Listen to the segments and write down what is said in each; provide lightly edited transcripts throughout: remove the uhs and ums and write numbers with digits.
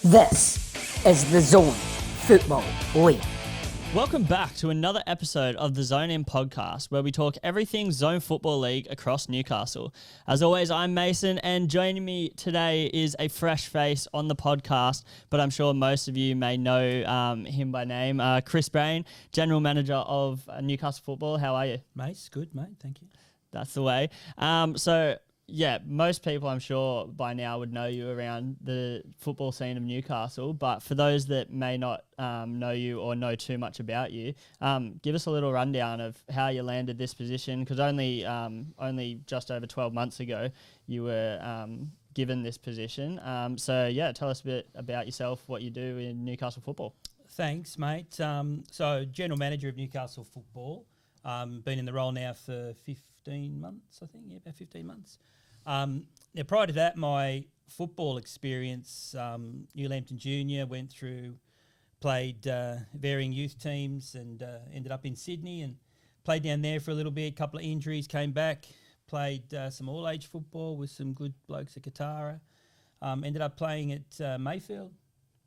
This is the Zone Football League. Welcome back to another episode of the Zone In podcast, where we talk everything Zone Football League across Newcastle. As always, I'm Mason, and joining me today is a fresh face on the podcast, but I'm sure most of you may know him by name, Chris Brain, General Manager of Newcastle Football. How are you? Mate, good, mate. Thank you. That's the way. Yeah, most people I'm sure by now would know you around the football scene of Newcastle, but for those that may not know you or know too much about you, give us a little rundown of how you landed this position, because only just over 12 months ago you were given this position. Tell us a bit about yourself, what you do in Newcastle Football. Thanks, mate. So General Manager of Newcastle Football, been in the role now for 15 months, I think, about 15 months. Now, prior to that, my football experience, New Lambton Junior, played varying youth teams and ended up in Sydney and played down there for a little bit, couple of injuries, came back, played some all-age football with some good blokes at Katara, ended up playing at Mayfield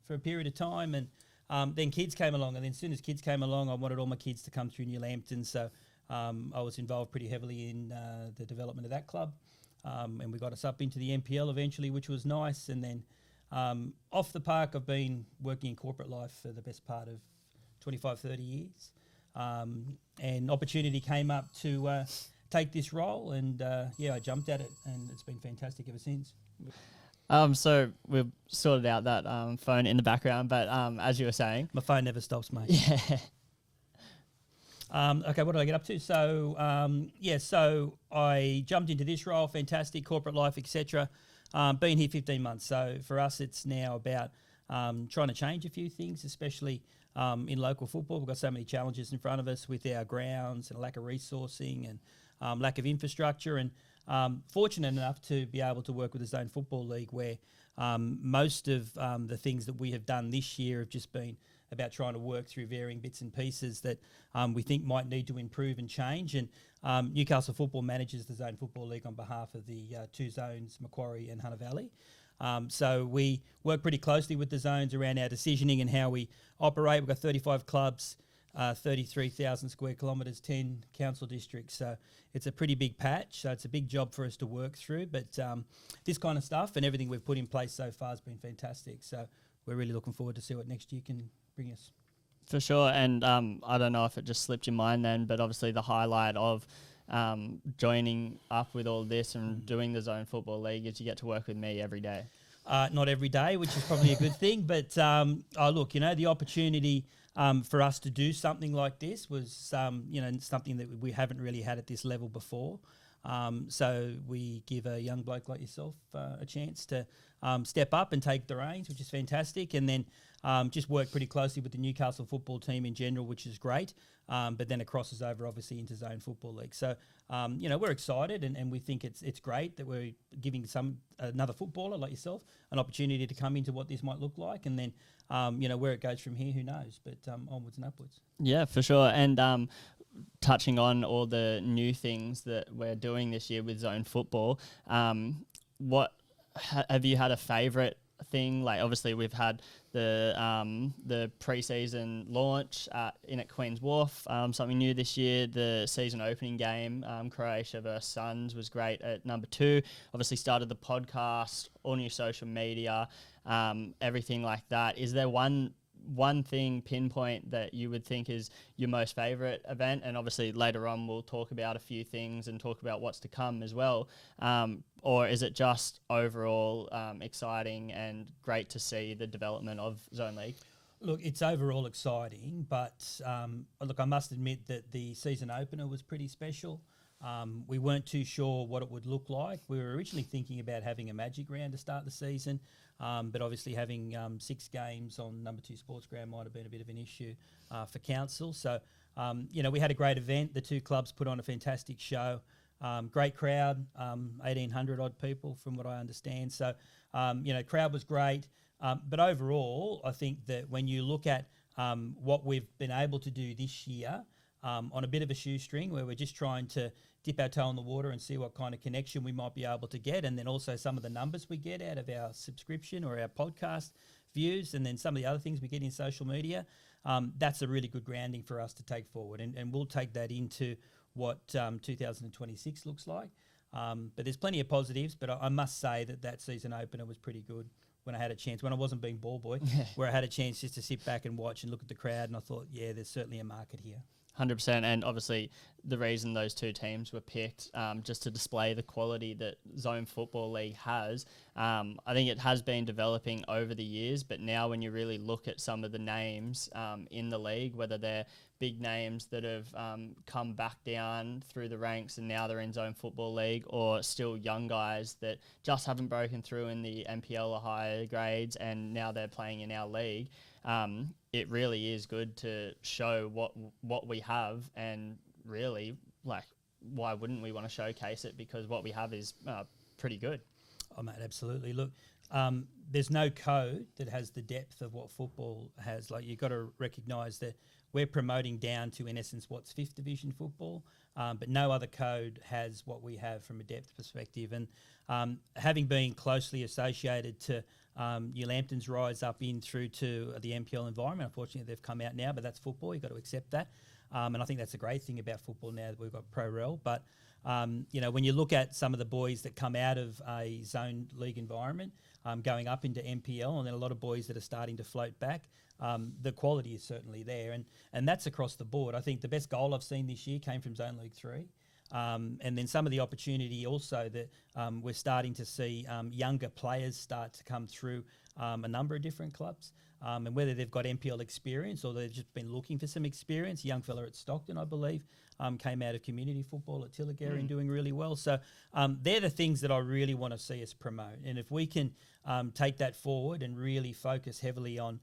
for a period of time, and then kids came along, and then as soon as kids came along, I wanted all my kids to come through New Lambton, so I was involved pretty heavily in the development of that club. And we got us up into the NPL eventually, which was nice. And then off the park, I've been working in corporate life for the best part of 25, 30 years. And opportunity came up to take this role. And I jumped at it, and it's been fantastic ever since. So we've sorted out that phone in the background, but as you were saying... My phone never stops, mate. Yeah. Okay, what did I get up to? So I jumped into this role, fantastic, corporate life, etc. Been here 15 months. So for us, it's now about trying to change a few things, especially in local football. We've got so many challenges in front of us with our grounds and a lack of resourcing and lack of infrastructure. And fortunate enough to be able to work with the Zone Football League, where most of the things that we have done this year have just been about trying to work through varying bits and pieces that we think might need to improve and change. And Newcastle Football manages the Zone Football League on behalf of the two zones, Macquarie and Hunter Valley. So we work pretty closely with the zones around our decisioning and how we operate. We've got 35 clubs, 33,000 square kilometres, 10 council districts. So it's a pretty big patch. So it's a big job for us to work through. But this kind of stuff and everything we've put in place so far has been fantastic. So we're really looking forward to see what next year can bring us. For sure. And I don't know if it just slipped your mind then, but obviously the highlight of joining up with all this and doing the Zone Football League is you get to work with me every day. Not every day, which is probably a good thing. But the opportunity for us to do something like this was, something that we haven't really had at this level before. So we give a young bloke like yourself a chance to step up and take the reins, which is fantastic. And then just work pretty closely with the Newcastle football team in general, which is great. But then it crosses over, obviously, into Zone Football League. So, we're excited and we think it's great that we're giving another footballer like yourself an opportunity to come into what this might look like. And then, where it goes from here, who knows? But onwards and upwards. Yeah, for sure. And touching on all the new things that we're doing this year with Zone Football, what have you had a favourite thing? Like, obviously we've had the pre-season launch in at Queen's Wharf, something new this year. The season opening game, Croatia versus Suns, was great at number 2. Obviously started the podcast, all new social media, everything like that. Is there one thing pinpoint that you would think is your most favourite event? And obviously later on we'll talk about a few things and talk about what's to come as well. Or is it just overall exciting and great to see the development of Zone League? Look, it's overall exciting, but I must admit that the season opener was pretty special. We weren't too sure what it would look like. We were originally thinking about having a magic round to start the season, but obviously having 6 games on number 2 sports ground might have been a bit of an issue for council. So, we had a great event. The 2 clubs put on a fantastic show. Great crowd, 1,800 odd people from what I understand. So, crowd was great. But overall, I think that when you look at what we've been able to do this year, on a bit of a shoestring, where we're just trying to dip our toe in the water and see what kind of connection we might be able to get, and then also some of the numbers we get out of our subscription or our podcast views, and then some of the other things we get in social media, that's a really good grounding for us to take forward. And we'll take that into what 2026 looks like. But there's plenty of positives, but I must say that season opener was pretty good when I had a chance, when I wasn't being ball boy, where I had a chance just to sit back and watch and look at the crowd, and I thought, yeah, there's certainly a market here. 100%, and obviously the reason those two teams were picked, just to display the quality that Zone Football League has. I think it has been developing over the years, but now when you really look at some of the names in the league, whether they're big names that have come back down through the ranks and now they're in Zone Football League, or still young guys that just haven't broken through in the NPL or higher grades and now they're playing in our league, it really is good to show what we have, and really, like, why wouldn't we want to showcase it, because what we have is pretty good. Oh, mate, absolutely. Look, there's no code that has the depth of what football has. Like, you've got to recognise that we're promoting down to, in essence, what's 5th division football, but no other code has what we have from a depth perspective. And having been closely associated to New Lambton's rise up in through to the NPL environment, unfortunately they've come out now, but that's football. You've got to accept that. And I think that's a great thing about football now that we've got Pro Rel. But, when you look at some of the boys that come out of a zone league environment, going up into NPL, and then a lot of boys that are starting to float back, the quality is certainly there. And that's across the board. I think the best goal I've seen this year came from Zone League 3. And then some of the opportunity also that we're starting to see younger players start to come through a number of different clubs. And whether they've got NPL experience or they've just been looking for some experience. A young fella at Stockton, I believe, came out of community football at Tilligary and doing really well. So they're the things that I really want to see us promote. And if we can take that forward and really focus heavily on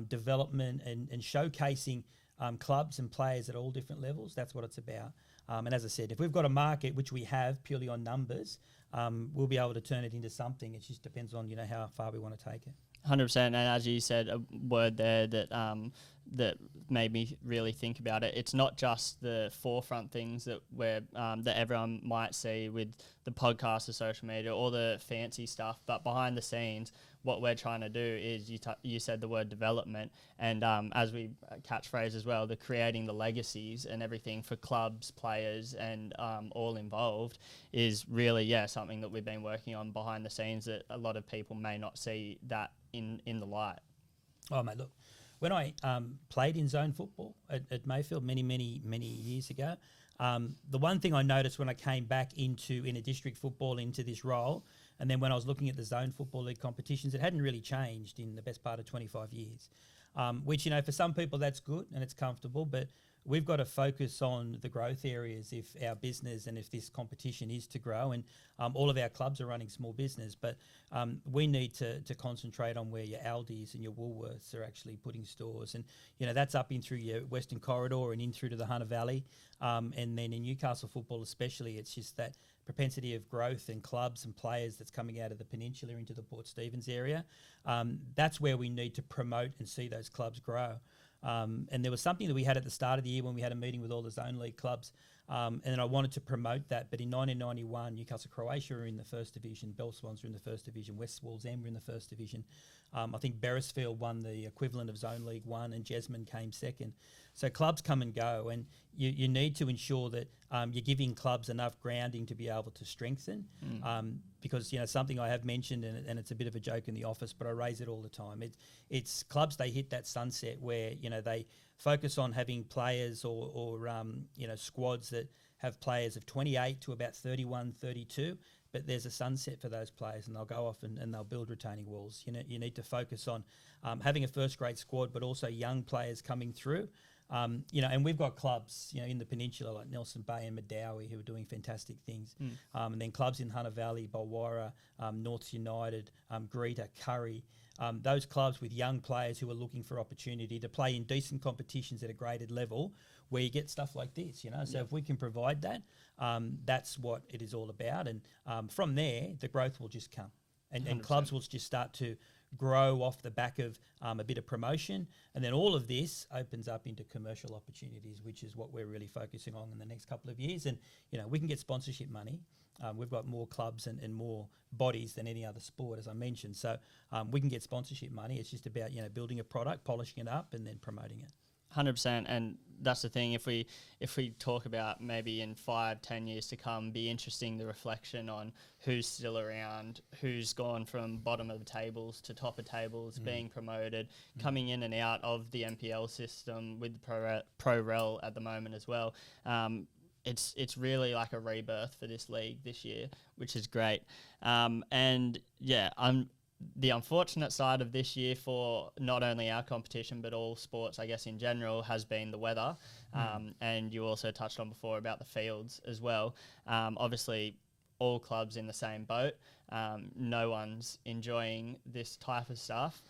development and showcasing clubs and players at all different levels, that's what it's about. And as I said, if we've got a market, which we have purely on numbers, we'll be able to turn it into something. It just depends on, how far we want to take it. 100%, and as you said, a word there that that made me really think about it. It's not just the forefront things that that everyone might see with the podcast or social media, or the fancy stuff, but behind the scenes, what we're trying to do is you said the word development, and as we catchphrase as well, the creating the legacies and everything for clubs, players, and all involved is really something that we've been working on behind the scenes that a lot of people may not see that in the light. Oh, mate, look, when I played in zone football at Mayfield many years ago, the one thing I noticed when I came back in a district football into this role, and then when I was looking at the zone football league competitions, it hadn't really changed in the best part of 25 years, which, for some people that's good and it's comfortable, but we've got to focus on the growth areas if our business and if this competition is to grow. And all of our clubs are running small business, but we need to concentrate on where your Aldis and your Woolworths are actually putting stores. And, that's up in through your Western Corridor and in through to the Hunter Valley. And then in Newcastle football especially, it's just that propensity of growth and clubs and players that's coming out of the peninsula into the Port Stephens area. That's where we need to promote and see those clubs grow. And there was something that we had at the start of the year when we had a meeting with all the zone league clubs, and I wanted to promote that. But in 1991, Newcastle Croatia were in the first division, Bell Swans were in the first division, West Wallsend were in the first division. I think Beresfield won the equivalent of Zone League 1 and Jesmond came second. So clubs come and go, and you need to ensure that you're giving clubs enough grounding to be able to strengthen. Because, something I have mentioned, and it's a bit of a joke in the office, but I raise it all the time. It's clubs, they hit that sunset where, they focus on having players or squads that have players of 28 to about 31, 32, but there's a sunset for those players and they'll go off and they'll build retaining walls. You need to focus on having a first-grade squad, but also young players coming through. And we've got clubs, in the peninsula like Nelson Bay and Madawi who are doing fantastic things. And then clubs in Hunter Valley, Bulwarra, Norths United, Greeter, Curry, those clubs with young players who are looking for opportunity to play in decent competitions at a graded level where you get stuff like this, So if we can provide that, that's what it is all about. And from there, the growth will just come. And clubs will just start to grow off the back of a bit of promotion, and then all of this opens up into commercial opportunities, which is what we're really focusing on in the next couple of years. And we can get sponsorship money, we've got more clubs and more bodies than any other sport, as I mentioned. So we can get sponsorship money. It's just about building a product, polishing it up, and then promoting it. 100%, and that's the thing. If we talk about maybe in 5-10 years to come, be interesting the reflection on who's still around, who's gone from bottom of the tables to top of tables, being promoted, coming in and out of the NPL system with the pro rel at the moment as well. It's really like a rebirth for this league this year, which is great. And yeah, the unfortunate side of this year for not only our competition but all sports, I guess, in general, has been the weather. And you also touched on before about the fields as well. Obviously, all clubs in the same boat. No one's enjoying this type of stuff.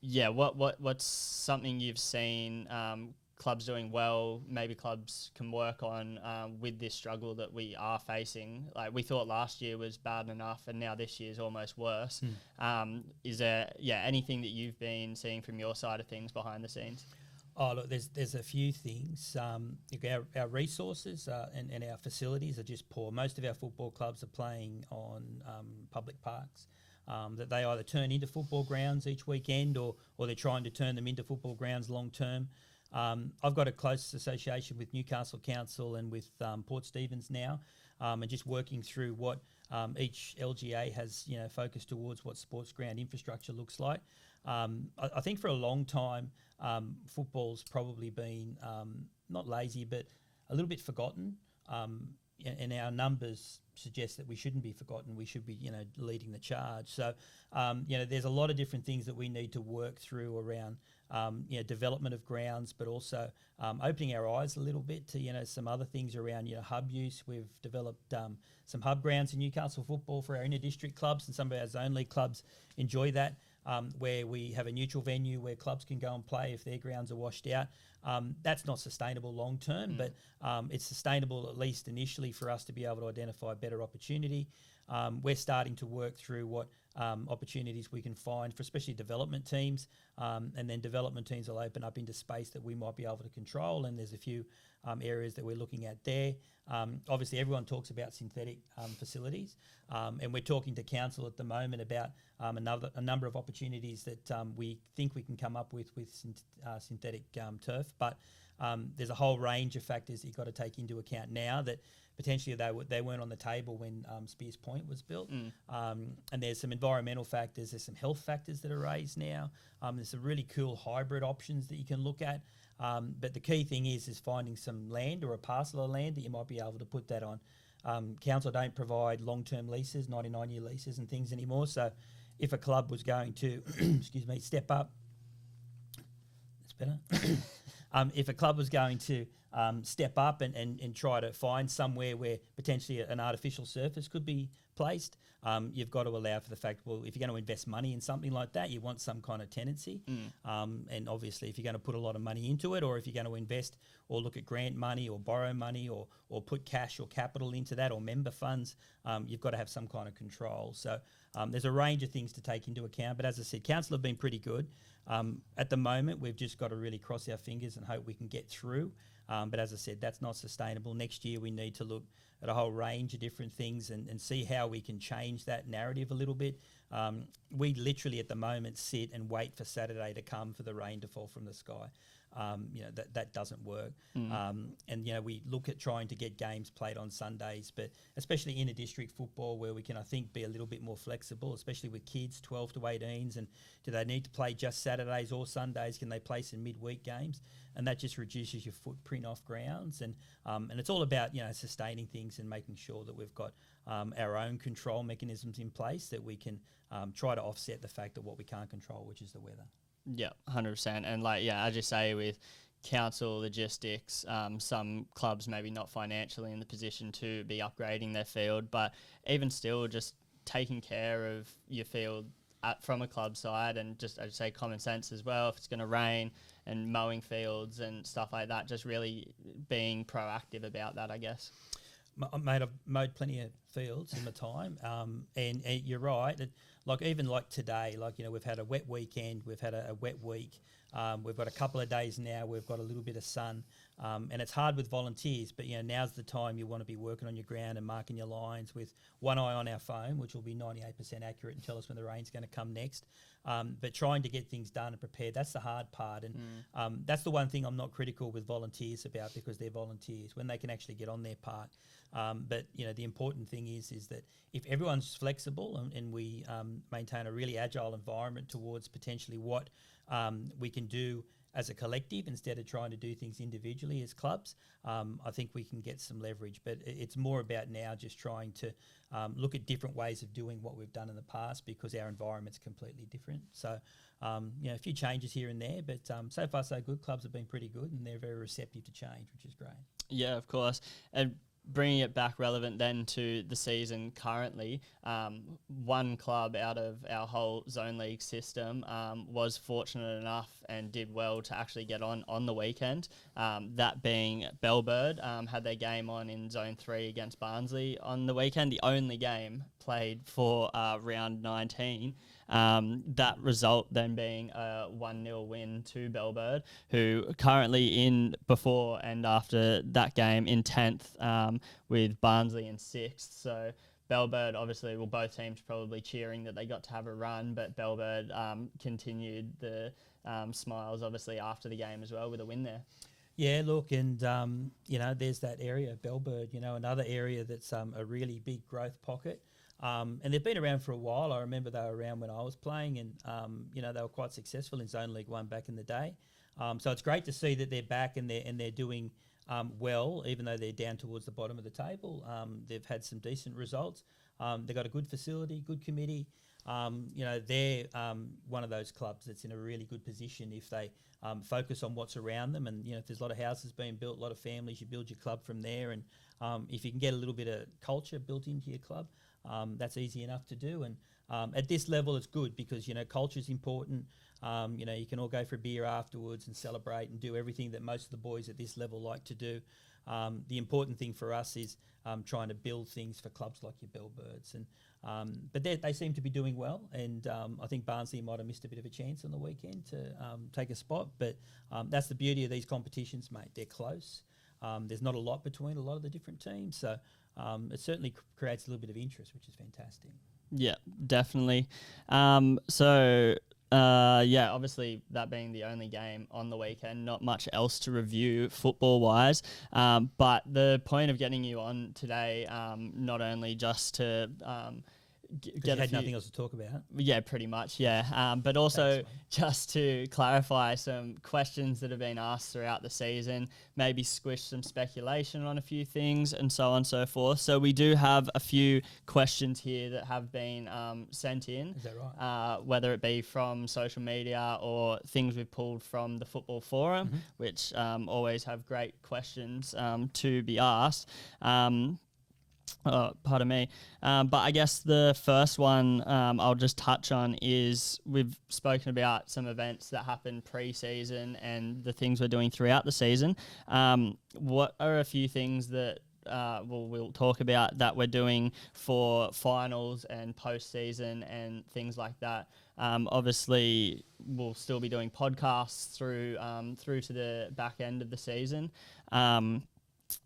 What's something you've seen clubs doing well, maybe clubs can work on with this struggle that we are facing? Like, we thought last year was bad enough and now this year is almost worse. Is there anything that you've been seeing from your side of things behind the scenes? Oh, look, there's a few things. Our resources and our facilities are just poor. Most of our football clubs are playing on public parks that they either turn into football grounds each weekend or they're trying to turn them into football grounds long term. I've got a close association with Newcastle Council and with Port Stephens now, and just working through what each LGA has focused towards what sports ground infrastructure looks like. I think for a long time, football's probably been not lazy, but a little bit forgotten. And our numbers suggest that we shouldn't be forgotten. We should be, leading the charge. So, there's a lot of different things that we need to work through around, development of grounds, but also opening our eyes a little bit to, some other things around, hub use. We've developed some hub grounds in Newcastle football for our inter-district clubs, and some of our zone league clubs enjoy that. Where we have a neutral venue where clubs can go and play if their grounds are washed out. That's not sustainable long term, but it's sustainable at least initially for us to be able to identify better opportunity. We're starting to work through what opportunities we can find for especially development teams, and then development teams will open up into space that we might be able to control, and there's a few areas that we're looking at there. Obviously, everyone talks about synthetic facilities, and we're talking to council at the moment about a number of opportunities that we think we can come up with synthetic turf. But there's a whole range of factors that you've got to take into account now that potentially they weren't on the table when Spears Point was built. And there's some environmental factors, there's some health factors that are raised now. There's some really cool hybrid options that you can look at. But the key thing is finding some land or a parcel of land that you might be able to put that on. Council don't provide long-term leases, 99-year leases and things anymore. So if a club was going to, step up, that's better. If a club was going to step up and try to find somewhere where potentially an artificial surface could be placed, you've got to allow for the fact, well, if you're going to invest money in something like that, you want some kind of tenancy. And obviously, if you're going to put a lot of money into it, or if you're going to invest or look at grant money or borrow money or put cash or capital into that or member funds, you've got to have some kind of control. So there's a range of things to take into account. But as I said, council have been pretty good. At the moment, we've just got to really cross our fingers and hope we can get through. But as I said, that's not sustainable. Next year, we need to look at a whole range of different things and see how we can change that narrative a little bit. We literally at the moment sit and wait for Saturday to come for the rain to fall from the sky. That doesn't work. And we look at trying to get games played on Sundays, but especially in a district football where we can, I think, be a little bit more flexible, especially with kids 12 to 18s. And do they need to play just Saturdays or Sundays? Can they play some midweek games? And that just reduces your footprint off grounds. And it's all about, sustaining things and making sure that we've got our own control mechanisms in place that we can try to offset the fact that what we can't control, which is the weather. Yeah, 100%. And as you say, with council logistics, some clubs maybe not financially in the position to be upgrading their field, but even still just taking care of your field from a club side, and just, I'd say, common sense as well. If it's going to rain, and mowing fields and stuff like that, just really being proactive about that, I guess. Mate, I've mowed plenty of fields in my time. And you're right. Even like today, we've had a wet weekend, we've had a wet week. We've got a couple of days now. We've got a little bit of sun, and it's hard with volunteers. But now's the time you want to be working on your ground and marking your lines with one eye on our phone, which will be 98% accurate and tell us when the rain's going to come next. But trying to get things done and prepared, that's the hard part. And that's the one thing I'm not critical with volunteers about, because they're volunteers when they can actually get on their part. But the important thing is that if everyone's flexible and we maintain a really agile environment towards potentially what we can do as a collective instead of trying to do things individually as clubs, I think we can get some leverage. But it's more about now just trying to look at different ways of doing what we've done in the past, because our environment's completely different. So, a few changes here and there, but so far so good. Clubs have been pretty good and they're very receptive to change, which is great. Yeah, of course. And bringing it back relevant then to the season currently, one club out of our whole zone league system was fortunate enough and did well to actually get on the weekend, that being Bellbird. Had their game on in Zone 3 against Barnsley on the weekend, the only game played for round 19. That result then being a 1-0 win to Bellbird, who currently in before and after that game in 10th with Barnsley in 6th. So Bellbird, obviously, both teams probably cheering that they got to have a run, but Bellbird continued the smiles, obviously, after the game as well with a win there. Yeah, look, and, there's that area, Bellbird, another area that's a really big growth pocket. And they've been around for a while. I remember they were around when I was playing, and they were quite successful in Zone League 1 back in the day. So it's great to see that they're back and they're doing well, even though they're down towards the bottom of the table. They've had some decent results. They've got a good facility, good committee. They're one of those clubs that's in a really good position if they focus on what's around them. And if there's a lot of houses being built, a lot of families, you build your club from there. And if you can get a little bit of culture built into your club, that's easy enough to do. And at this level, it's good because, culture is important. You can all go for a beer afterwards and celebrate and do everything that most of the boys at this level like to do. The important thing for us is trying to build things for clubs like your Bellbirds. But they seem to be doing well. And I think Barnsley might have missed a bit of a chance on the weekend to take a spot. But that's the beauty of these competitions, mate. They're close. There's not a lot between a lot of the different teams. So it certainly creates a little bit of interest, which is fantastic. Yeah, definitely. Obviously that being the only game on the weekend, not much else to review football-wise. But the point of getting you on today, not only just to get nothing else to talk about. Yeah, pretty much, yeah. But also just to clarify some questions that have been asked throughout the season, maybe squish some speculation on a few things and so on and so forth. So we do have a few questions here that have been sent in. Is that right? Whether it be from social media or things we've pulled from the Football Forum, which always have great questions to be asked. Pardon me. But I guess the first one I'll just touch on is we've spoken about some events that happened pre-season and the things we're doing throughout the season. What are a few things that we'll talk about that we're doing for finals and post-season and things like that? Obviously, we'll still be doing podcasts through to the back end of the season.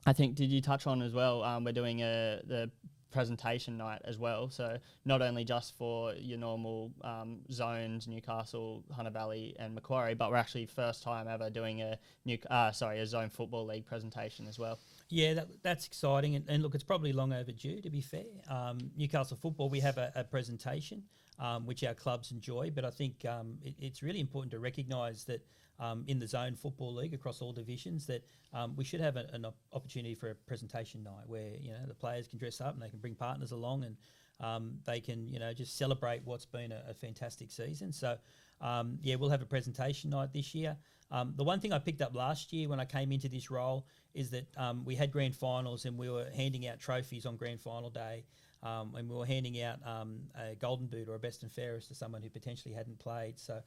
I think, did you touch on as well, we're doing the presentation night as well. So not only just for your normal zones, Newcastle, Hunter Valley and Macquarie, but we're actually first time ever doing a Zone Football League presentation as well. Yeah, that's exciting. And look, it's probably long overdue, to be fair. Newcastle Football, we have a presentation which our clubs enjoy, but I think it's really important to recognise that in the Zone Football League across all divisions that we should have an opportunity for a presentation night where the players can dress up and they can bring partners along and they can just celebrate what's been a fantastic season. So we'll have a presentation night this year. The one thing I picked up last year when I came into this role is that we had grand finals and we were handing out trophies on grand final day. And we were handing out a golden boot or a best and fairest to someone who potentially hadn't played. So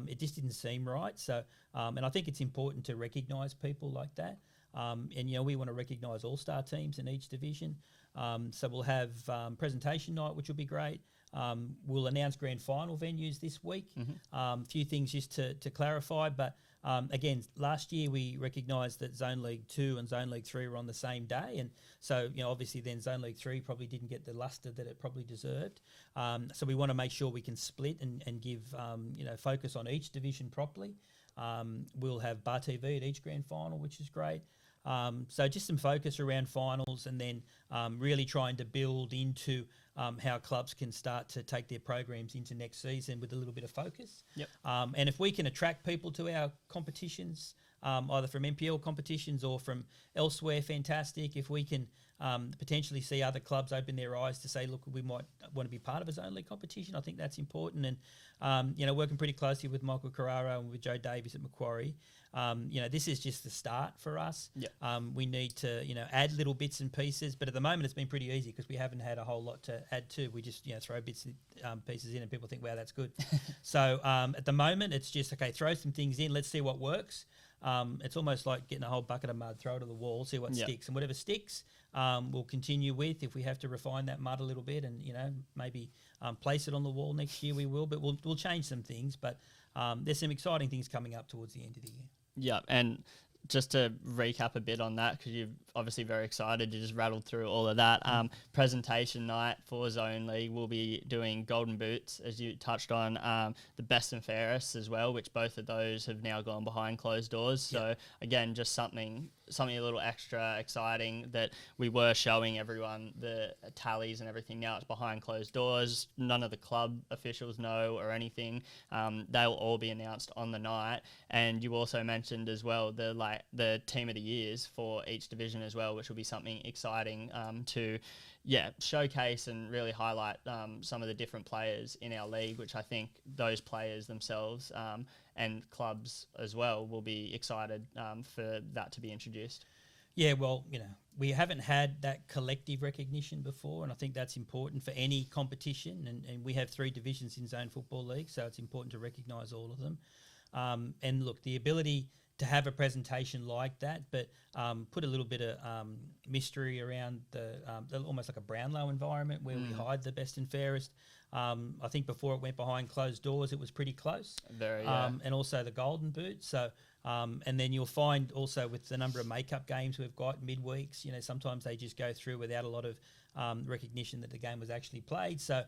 it just didn't seem right. So, and I think it's important to recognise people like that. And we want to recognise all-star teams in each division. So we'll have presentation night, which will be great. We'll announce grand final venues this week. A few things just to clarify, but again, last year we recognised that Zone League 2 and Zone League 3 were on the same day, and so obviously then Zone League 3 probably didn't get the lustre that it probably deserved. So we want to make sure we can split and give focus on each division properly. We'll have Bar TV at each grand final, which is great. So just some focus around finals, and then really trying to build into how clubs can start to take their programs into next season with a little bit of focus. Yep. And if we can attract people to our competitions, either from NPL competitions or from elsewhere, fantastic. If we can potentially see other clubs open their eyes to say, look, we might want to be part of a Zone League competition, I think that's important. And, working pretty closely with Michael Carraro and with Joe Davies at Macquarie, this is just the start for us. Yep. We need to, add little bits and pieces, but at the moment it's been pretty easy because we haven't had a whole lot to add to. We just, throw bits and pieces in and people think, wow, that's good. So at the moment it's just, okay, throw some things in, let's see what works. It's almost like getting a whole bucket of mud, throw it to the wall, see what sticks, and whatever sticks, we'll continue with. If we have to refine that mud a little bit and maybe place it on the wall next year, we will. But we'll change some things. But there's some exciting things coming up towards the end of the year. Yeah, and just to recap a bit on that, because you're obviously very excited, you just rattled through all of that. Presentation night for Zone League, we'll be doing Golden Boots, as you touched on, the Best and Fairest as well, which both of those have now gone behind closed doors. So again, just something a little extra exciting that we were showing everyone the tallies and everything. Now it's behind closed doors. None of the club officials know or anything. They'll all be announced on the night. And you also mentioned as well the team of the years for each division as well, which will be something exciting to showcase and really highlight some of the different players in our league, which I think those players themselves and clubs as well will be excited for that to be introduced. Yeah, well, we haven't had that collective recognition before, and I think that's important for any competition. And we have 3 divisions in Zone Football League, so it's important to recognise all of them. And look, the ability to have a presentation like that, but put a little bit of mystery around the almost like a Brownlow environment where we hide the best and fairest. I think before it went behind closed doors, it was pretty close. Very, and also the Golden Boot. So, and then you'll find also with the number of makeup games we've got midweeks, sometimes they just go through without a lot of recognition that the game was actually played. So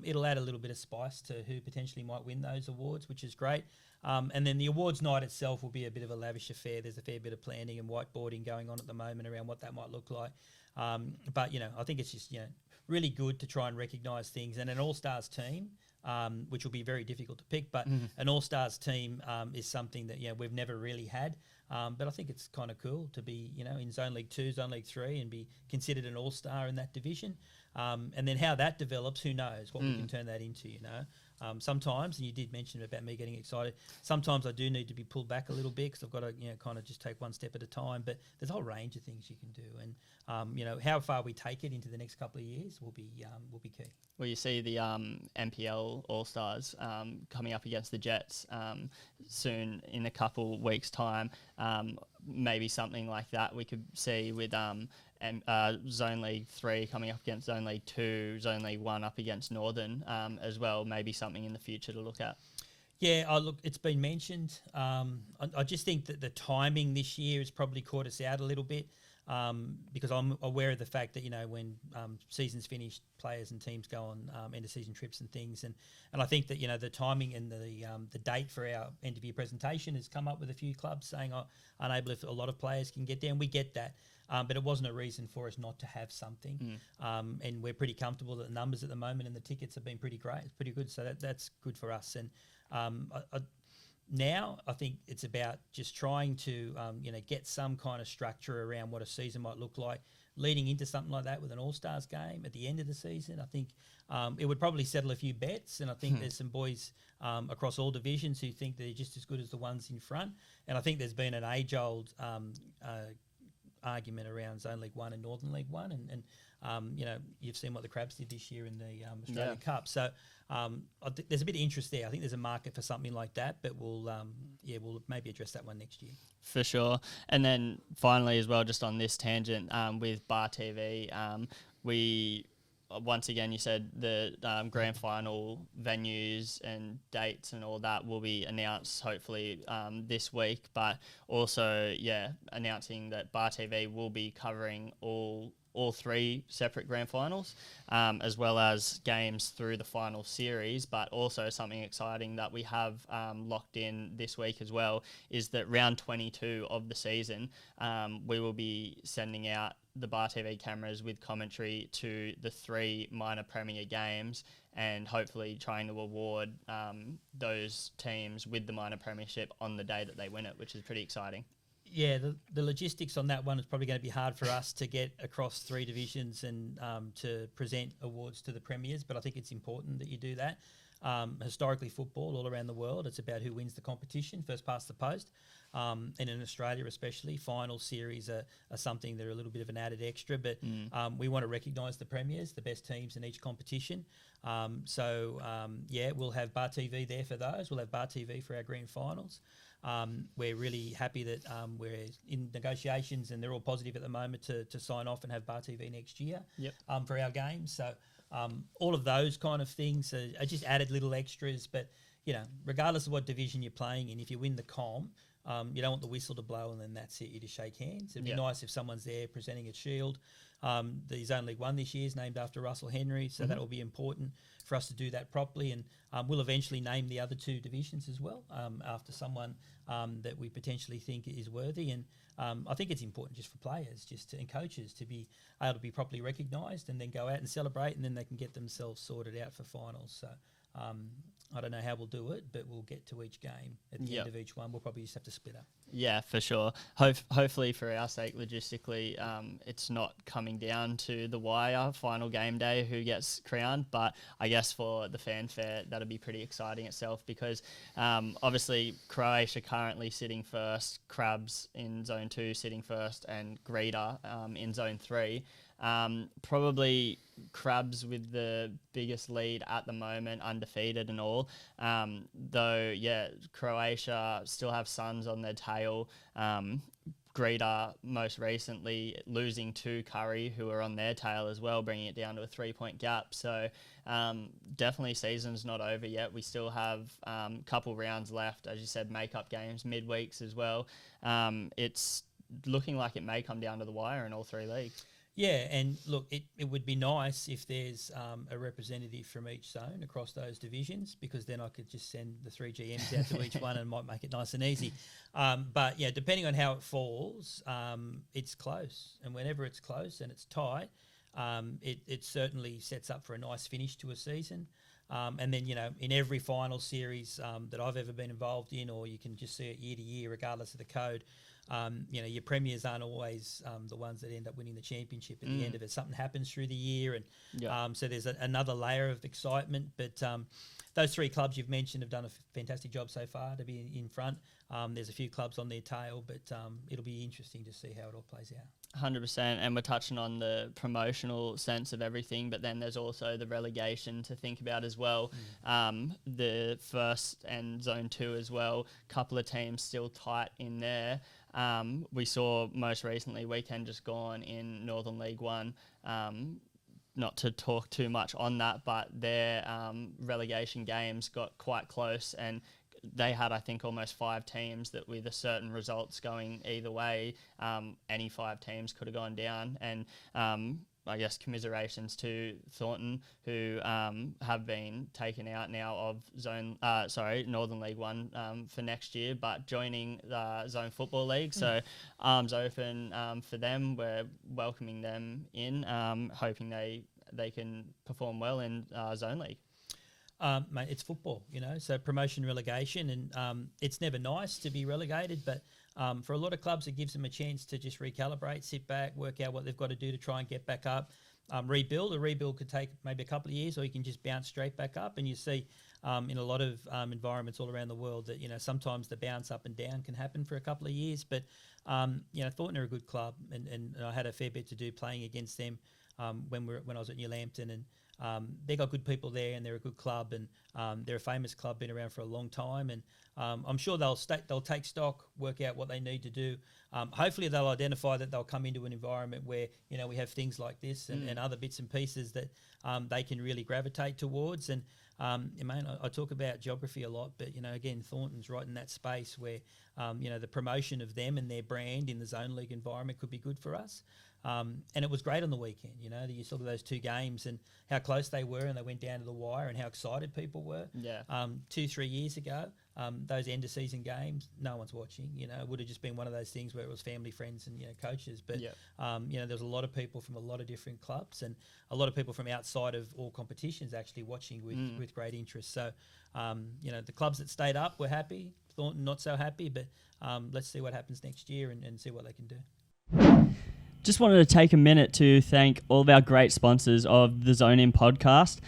it'll add a little bit of spice to who potentially might win those awards, which is great. And then the awards night itself will be a bit of a lavish affair. There's a fair bit of planning and whiteboarding going on at the moment around what that might look like. But, I think it's just, really good to try and recognise things. And an All-Stars team, which will be very difficult to pick, but an All-Stars team is something that, we've never really had. But I think it's kind of cool to be, in Zone League 2, Zone League 3 and be considered an All-Star in that division. And then how that develops, who knows what we can turn that into, Sometimes, and you did mention about me getting excited, sometimes I do need to be pulled back a little bit because I've got to, kind of just take one step at a time. But there's a whole range of things you can do. And, how far we take it into the next couple of years will be key. Well, you see the NPL All-Stars coming up against the Jets soon in a couple weeks' time. Maybe something like that we could see with Zone League 3 coming up against Zone League 2, Zone League 1 up against Northern as well. Maybe something in the future to look at. Yeah, look, it's been mentioned. I just think that the timing this year has probably caught us out a little bit. Because I'm aware of the fact that, when seasons finish, players and teams go on end-of-season trips and things. And I think that, the timing and the date for our end-of-year presentation has come up with a few clubs saying, unable if a lot of players can get there. And we get that. But it wasn't a reason for us not to have something. And we're pretty comfortable that the numbers at the moment and the tickets have been pretty great. It's pretty good. So that's good for us. And now I think it's about just trying to, get some kind of structure around what a season might look like, leading into something like that with an All-Stars game at the end of the season. I think it would probably settle a few bets, and I think there's some boys across all divisions who think they're just as good as the ones in front. And I think there's been an age-old argument around Zone League 1 and Northern League 1, and you've seen what the Crabs did this year in the Australian Cup. So there's a bit of interest there. I think there's a market for something like that, but we'll maybe address that one next year. For sure. And then finally as well, just on this tangent with Bar TV, we once again, you said the grand final venues and dates and all that will be announced hopefully this week, but also, announcing that Bar TV will be covering all three separate grand finals, as well as games through the final series. But also something exciting that we have locked in this week as well is that round 22 of the season, we will be sending out the Bar TV cameras with commentary to the three minor Premier games, and hopefully trying to award those teams with the minor premiership on the day that they win it, which is pretty exciting. Yeah, the logistics on that one is probably going to be hard for us to get across three divisions and to present awards to the premiers, but I think it's important that you do that. Historically, football all around the world, it's about who wins the competition, first past the post. And in Australia especially, final series are something that are a little bit of an added extra, but we want to recognise the premiers, the best teams in each competition. We'll have Bar TV there for those. We'll have Bar TV for our grand finals. We're really happy that we're in negotiations, and they're all positive at the moment to sign off and have Bar TV next year for our games. So all of those kind of things are just added little extras. But, regardless of what division you're playing in, if you win the comp, you don't want the whistle to blow and then that's it, you just shake hands. It'd be nice if someone's there presenting a shield. The Zone League 1 this year is named after Russell Henry, so that will be important for us to do that properly. And we'll eventually name the other two divisions as well after someone that we potentially think is worthy. And I think it's important just for players and coaches to be able to be properly recognised and then go out and celebrate, and then they can get themselves sorted out for finals. So I don't know how we'll do it, but we'll get to each game at the end of each one. We'll probably just have to split up. Yeah, for sure. Hopefully for our sake, logistically, it's not coming down to the wire, final game day, who gets crowned. But I guess for the fanfare, that'll be pretty exciting itself, because obviously Croatia currently sitting first, Crabs in Zone 2 sitting first, and Greta in Zone 3. Probably Crabs with the biggest lead at the moment, undefeated and all. Croatia still have Suns on their tail. Greta most recently losing to Curry, who are on their tail as well, bringing it down to a 3-point gap. So definitely season's not over yet. We still have a couple rounds left, as you said, make-up games, midweeks as well. It's looking like it may come down to the wire in all three leagues. Yeah, and look, it would be nice if there's a representative from each zone across those divisions, because then I could just send the three GMs out to each one and might make it nice and easy. But depending on how it falls, it's close. And whenever it's close and it's tight, it certainly sets up for a nice finish to a season. And then, in every final series that I've ever been involved in, or you can just see it year to year, regardless of the code, your premiers aren't always the ones that end up winning the championship at the end of it. Something happens through the year, and so there's another layer of excitement. But those three clubs you've mentioned have done a fantastic job so far to be in front. There's a few clubs on their tail, but it'll be interesting to see how it all plays out. 100%, and we're touching on the promotional sense of everything, but then there's also the relegation to think about as well. The first and Zone 2 as well, couple of teams still tight in there. We saw most recently, weekend just gone, in Northern League 1, not to talk too much on that, but their relegation games got quite close, and they had, I think, almost 5 teams that with a certain results going either way, any 5 teams could have gone down. And I guess commiserations to Thornton, who have been taken out now of Northern League 1 for next year, but joining the Zone Football League. So arms open for them. We're welcoming them in, hoping they can perform well in Zone League. Mate, it's football, so promotion, relegation, and it's never nice to be relegated, but for a lot of clubs it gives them a chance to just recalibrate, sit back, work out what they've got to do to try and get back up, rebuild. A rebuild could take maybe a couple of years, or you can just bounce straight back up. And you see in a lot of environments all around the world that, sometimes the bounce up and down can happen for a couple of years, but Thornton are a good club, and I had a fair bit to do playing against them when I was at New Lambton, and They got good people there, and they're a good club, and they're a famous club, been around for a long time, and I'm sure they'll take stock, work out what they need to do. Hopefully they'll identify that they'll come into an environment where we have things like this and other bits and pieces that they can really gravitate towards. And I talk about geography a lot, but again, Thornton's right in that space where the promotion of them and their brand in the zone league environment could be good for us. And it was great on the weekend. You saw those two games and how close they were, and they went down to the wire, and how excited people were. Yeah. 2-3 years ago, those end of season games, no one's watching. It would have just been one of those things where it was family, friends, and coaches. But there was a lot of people from a lot of different clubs, and a lot of people from outside of all competitions actually watching with great interest. So the clubs that stayed up were happy. Thornton not so happy, but let's see what happens next year and see what they can do. Just wanted to take a minute to thank all of our great sponsors of the Zone In podcast.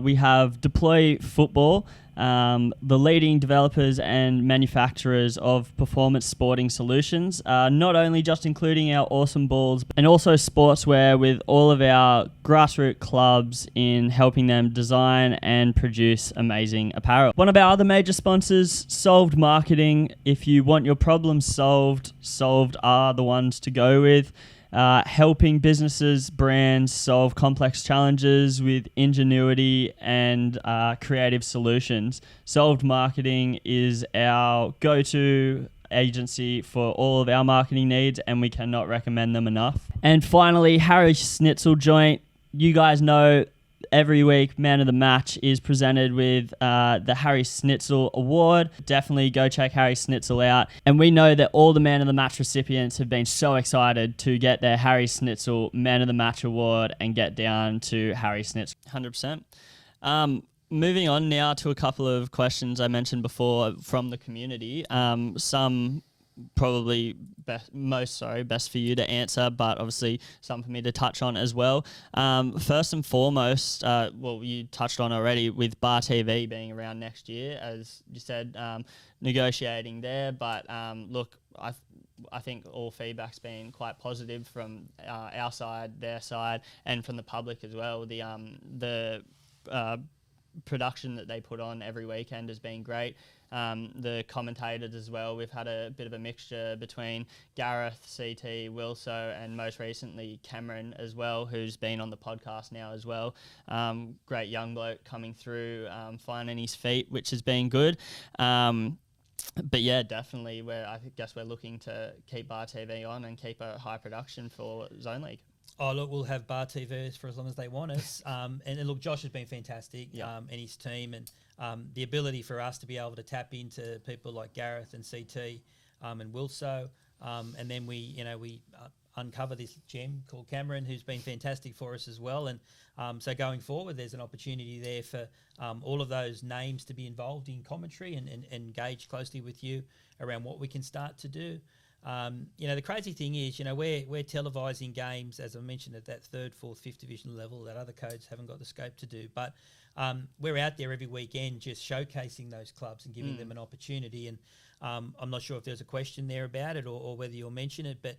We have Deploy Football, the leading developers and manufacturers of performance sporting solutions, not only just including our awesome balls, and also sportswear with all of our grassroots clubs in helping them design and produce amazing apparel. One of our other major sponsors, Solved Marketing. If you want your problems solved are the ones to go with. Helping businesses, brands solve complex challenges with ingenuity and creative solutions. Solved Marketing is our go-to agency for all of our marketing needs, and we cannot recommend them enough. And finally, Harry Schnitzel Joint. You guys know every week Man of the Match is presented with the Harry Schnitzel Award. Definitely go check Harry Schnitzel out. And we know that all the Man of the Match recipients have been so excited to get their Harry Schnitzel Man of the Match Award and get down to Harry Schnitzel. 100%. Moving on now to a couple of questions I mentioned before from the community. Some probably best for you to answer, but obviously some for me to touch on as well. First and foremost, you touched on already with Bar TV being around next year, as you said, negotiating there. But look, I think all feedback's been quite positive from our side, their side, and from the public as well. The production that they put on every weekend has been great. The commentators as well, we've had a bit of a mixture between Gareth, CT, Wilso, and most recently Cameron as well, who's been on the podcast now as well. Great young bloke coming through, finding his feet, which has been good. But yeah, definitely I guess we're looking to keep Bar TV on and keep a high production for Zone League. Oh, look, we'll have Bar TV for as long as they want us. And look, Josh has been fantastic, and his team, and the ability for us to be able to tap into people like Gareth and CT and Wilso, and then we uncover this gem called Cameron, who's been fantastic for us as well. And so going forward, there's an opportunity there for all of those names to be involved in commentary and engage closely with you around what we can start to do. The crazy thing is, we're televising games, as I mentioned, at that 3rd, 4th, 5th division level that other codes haven't got the scope to do. But we're out there every weekend just showcasing those clubs and giving them an opportunity. And I'm not sure if there's a question there about it or whether you'll mention it, but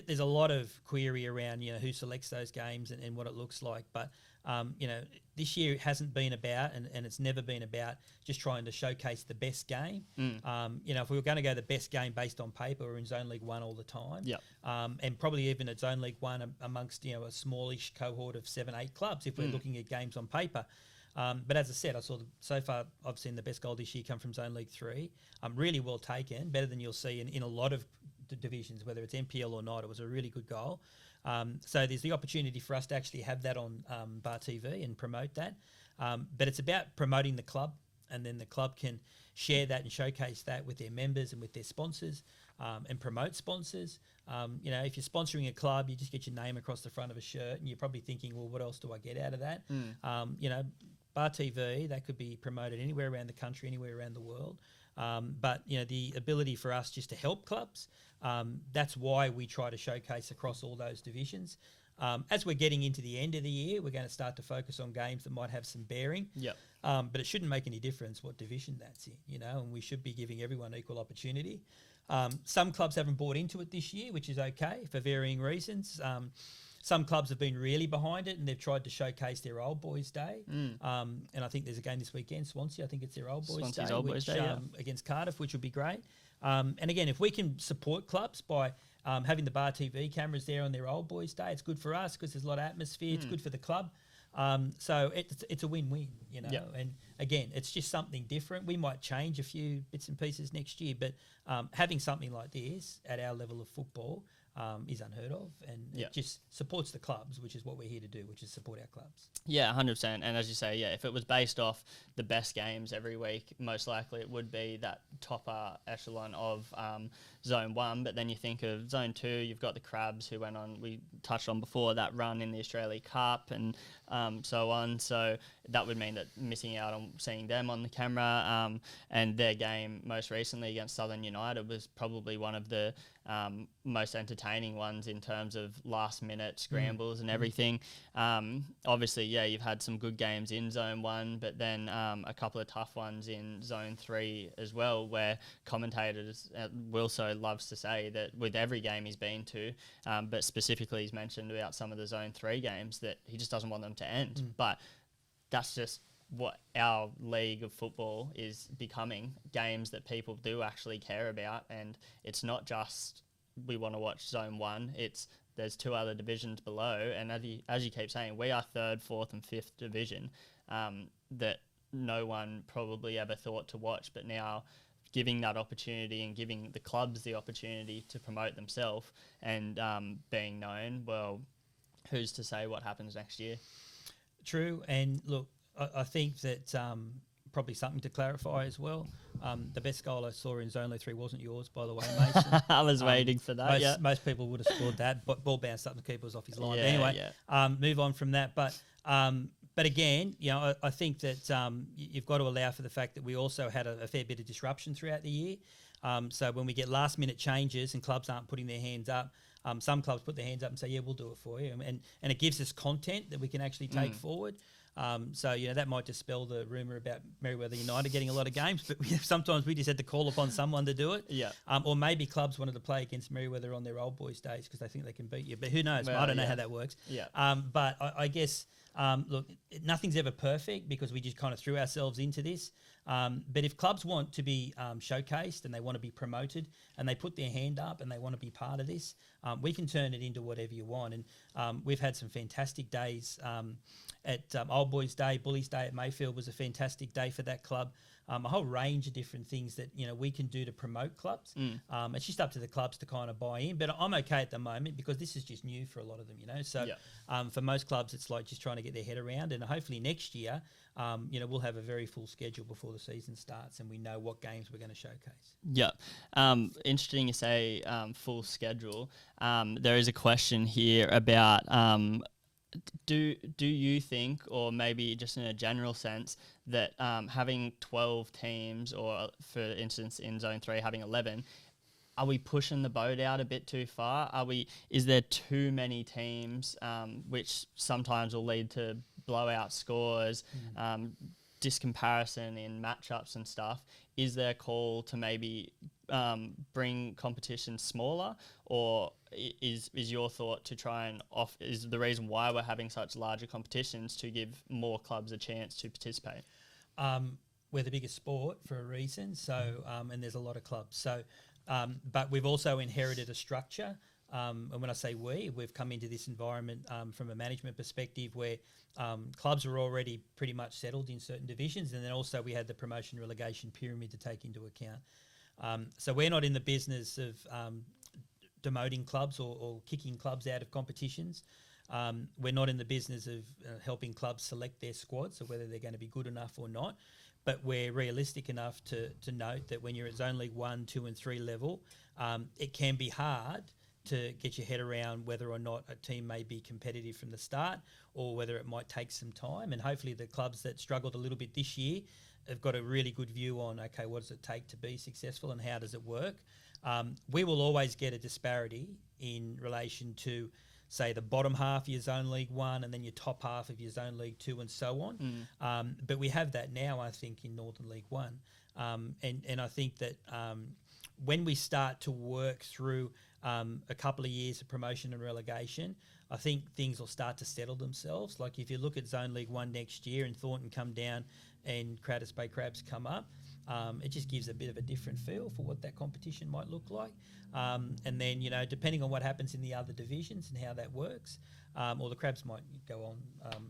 there's a lot of query around, who selects those games and what it looks like. But, this year it hasn't been about, and it's never been about just trying to showcase the best game. If we were going to go the best game based on paper, we're in Zone League 1 all the time. Yep. And probably even at Zone League 1 amongst, a smallish cohort of 7-8 clubs if we're looking at games on paper. But as I said, so far I've seen the best goal this year come from Zone League 3. Really well taken, better than you'll see in a lot of divisions, whether it's NPL or not. It was a really good goal. So there's the opportunity for us to actually have that on Bar TV and promote that. But it's about promoting the club, and then the club can share that and showcase that with their members and with their sponsors, and promote sponsors. If you're sponsoring a club, you just get your name across the front of a shirt, and you're probably thinking, well, what else do I get out of that? Bar TV, that could be promoted anywhere around the country, anywhere around the world. But the ability for us just to help clubs, that's why we try to showcase across all those divisions. As we're getting into the end of the year, we're going to start to focus on games that might have some bearing. Yep. But it shouldn't make any difference what division that's in, and we should be giving everyone equal opportunity. Some clubs haven't bought into it this year, which is okay for varying reasons. some clubs have been really behind it and they've tried to showcase their old boys' day. And I think there's a game this weekend, Swansea. I think it's their old boys' Swansea's day, old boys' day, yeah. against Cardiff, which would be great. And again, if we can support clubs by having the Bar TV cameras there on their old boys' day, it's good for us because there's a lot of atmosphere. It's good for the club. So it's a win-win, you know. Yep. And again, it's just something different. We might change a few bits and pieces next year, but having something like this at our level of football is unheard of, and Yep. it just supports the clubs, which is what we're here to do, which is support our clubs. Yeah, 100%. And as you say, yeah, if it was based off the best games every week, most likely it would be that topper echelon of Zone 1. But then you think of Zone 2, you've got the Crabs who went on, we touched on before, that run in the Australia Cup and so on. So that would mean that missing out on seeing them on the camera, and their game most recently against Southern United was probably one of the most entertaining ones in terms of last minute scrambles and everything. Obviously, yeah, you've had some good games in Zone 1, but then a couple of tough ones in Zone 3 as well, where commentators, Wilso loves to say that with every game he's been to, but specifically he's mentioned about some of the Zone 3 games that he just doesn't want them to end. But that's just what our league of football is becoming, games that people do actually care about. And it's not just we want to watch Zone 1, it's there's 2 other divisions below, and as you keep saying, we are 3rd, 4th and 5th division that no one probably ever thought to watch, but now giving that opportunity and giving the clubs the opportunity to promote themselves and being known, well, who's to say what happens next year? True, and look, I think that probably something to clarify as well. The best goal I saw in Zone 3 wasn't yours, by the way, Mason. I was waiting for that. Most people would have scored that, but ball bounced up and the keeper was off his line. Yeah, But anyway, move on from that. But again, you know, I think that you've got to allow for the fact that we also had a fair bit of disruption throughout the year. So when we get last minute changes and clubs aren't putting their hands up, some clubs put their hands up and say, yeah, we'll do it for you. And it gives us content that we can actually take forward. So, you know, that might dispel the rumour about Merewether United getting a lot of games, but sometimes we just had to call upon someone to do it. Yeah. Or maybe clubs wanted to play against Merewether on their old boys' days because they think they can beat you. But who knows? Well, I don't know how that works. Yeah. But I guess, look, nothing's ever perfect because we just kind of threw ourselves into this. But if clubs want to be showcased and they want to be promoted and they put their hand up and they want to be part of this, we can turn it into whatever you want. And we've had some fantastic days at Old Boys Day. Bullies Day at Mayfield was a fantastic day for that club. A whole range of different things that, you know, we can do to promote clubs. It's just up to the clubs to kind of buy in. But I'm okay at the moment because this is just new for a lot of them, you know. So for most clubs, it's like just trying to get their head around. And hopefully next year, you know, we'll have a very full schedule before the season starts and we know what games we're going to showcase. Yeah. Interesting you say full schedule. There is a question here about do you think, or maybe just in a general sense, that having 12 teams, or for instance in Zone 3 having 11, are we pushing the boat out a bit too far? Is there too many teams, which sometimes will lead to blowout scores, discomparison in matchups and stuff? Is there a call to maybe bring competition smaller, or is your thought to try and is the reason why we're having such larger competitions to give more clubs a chance to participate? We're the biggest sport for a reason, so and there's a lot of clubs. So, but we've also inherited a structure. And when I say we've come into this environment from a management perspective where clubs were already pretty much settled in certain divisions, and then also we had the promotion relegation pyramid to take into account. So we're not in the business of demoting clubs or kicking clubs out of competitions. We're not in the business of helping clubs select their squads or whether they're going to be good enough or not. But we're realistic enough to note that when you're at Zone League 1, 2 and 3 level, it can be hard to get your head around whether or not a team may be competitive from the start or whether it might take some time. And hopefully the clubs that struggled a little bit this year have got a really good view on, okay, what does it take to be successful and how does it work? We will always get a disparity in relation to, say, the bottom half of your Zone League 1 and then your top half of your Zone League 2 and so on. But we have that now, I think, in Northern League 1. And I think that when we start to work through a couple of years of promotion and relegation, I think things will start to settle themselves. Like if you look at Zone League 1 next year and Thornton come down and Crattis Bay Crabs come up, it just gives a bit of a different feel for what that competition might look like. And then, depending on what happens in the other divisions and how that works, or the Crabs might go on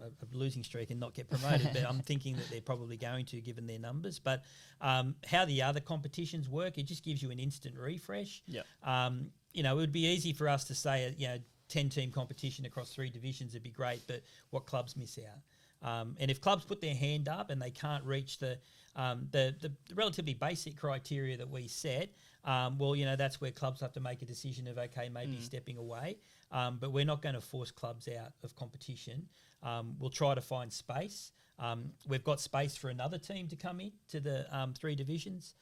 a losing streak and not get promoted, but I'm thinking that they're probably going to, given their numbers. But how the other competitions work, it just gives you an instant refresh. Yeah. It would be easy for us to say, 10-team competition across 3 divisions would be great, but what clubs miss out? And if clubs put their hand up and they can't reach the relatively basic criteria that we set, that's where clubs have to make a decision of, okay, maybe stepping away. But we're not going to force clubs out of competition. We'll try to find space. We've got space for another team to come in to the 3 divisions,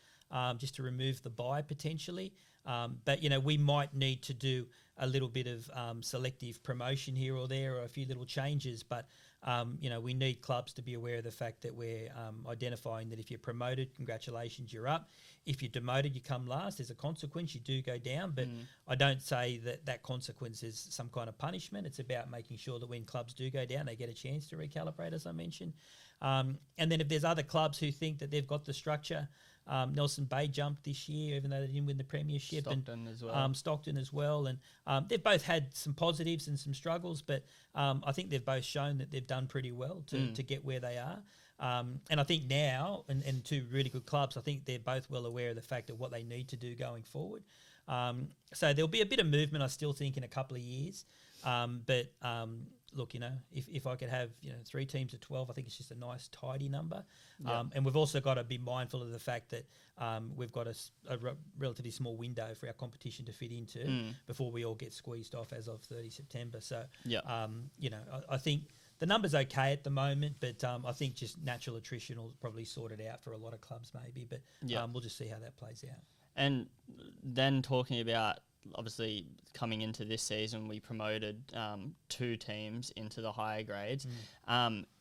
just to remove the bye potentially. But we might need to do a little bit of selective promotion here or there, or a few little changes. But we need clubs to be aware of the fact that we're identifying that if you're promoted, congratulations, you're up. If you're demoted, you come last. There's a consequence. You do go down. But I don't say that consequence is some kind of punishment. It's about making sure that when clubs do go down, they get a chance to recalibrate, as I mentioned. And then if there's other clubs who think that they've got the structure, Nelson Bay jumped this year, even though they didn't win the premiership. Stockton as well. Stockton as well. And they've both had some positives and some struggles, but I think they've both shown that they've done pretty well to get where they are. And I think now, and 2 really good clubs, I think they're both well aware of the fact of what they need to do going forward. So there'll be a bit of movement, I still think, in a couple of years. But look, if I could have 3 teams of 12, I think it's just a nice tidy number. Yeah. And we've also got to be mindful of the fact that we've got a relatively small window for our competition to fit into before we all get squeezed off as of 30 September. So, I think the number's okay at the moment, but I think just natural attrition will probably sort it out for a lot of clubs maybe. But we'll just see how that plays out. And then talking about, obviously, coming into this season, we promoted 2 teams into the higher grades.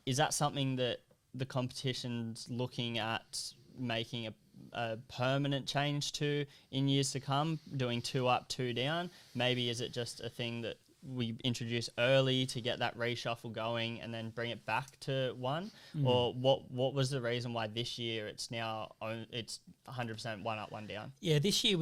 Is that something that the competition's looking at making a permanent change to in years to come, doing 2 up, 2 down? Maybe is it just a thing that we introduce early to get that reshuffle going and then bring it back to 1? Or what was the reason why this year it's 100% 1 up, 1 down? Yeah, this year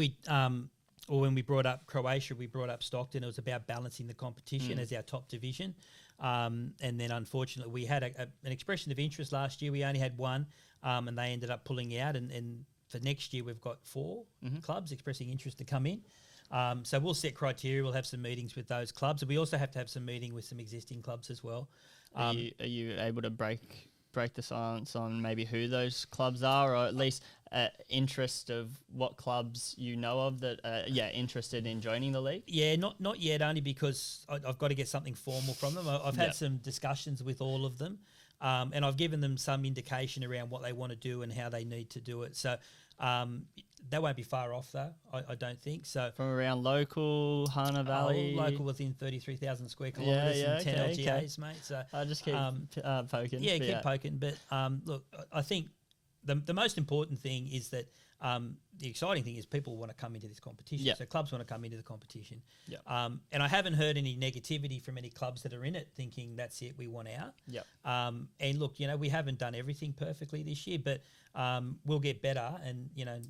when we brought up Croatia, we brought up Stockton. It was about balancing the competition as our top division. And then unfortunately we had an expression of interest last year. We only had 1 and they ended up pulling out. And for next year we've got 4 clubs expressing interest to come in. So we'll set criteria. We'll have some meetings with those clubs. And we also have to have some meeting with some existing clubs as well. Are you able to break the silence on maybe who those clubs are, or at least interest of what clubs you know of that are interested in joining the league? Yeah, not yet, only because I've got to get something formal from them. I've had some discussions with all of them, and I've given them some indication around what they want to do and how they need to do it. So they won't be far off, though, I don't think. So from around local, Hana Valley? Local within 33,000 square kilometres and 10 LGAs, mate. So I'll just keep poking. Yeah, keep poking. But look, I think the most important thing is that the exciting thing is people want to come into this competition. Yep. So clubs want to come into the competition. Yep. And I haven't heard any negativity from any clubs that are in it thinking that's it, we want out. Yep. And look, we haven't done everything perfectly this year, but we'll get better. And,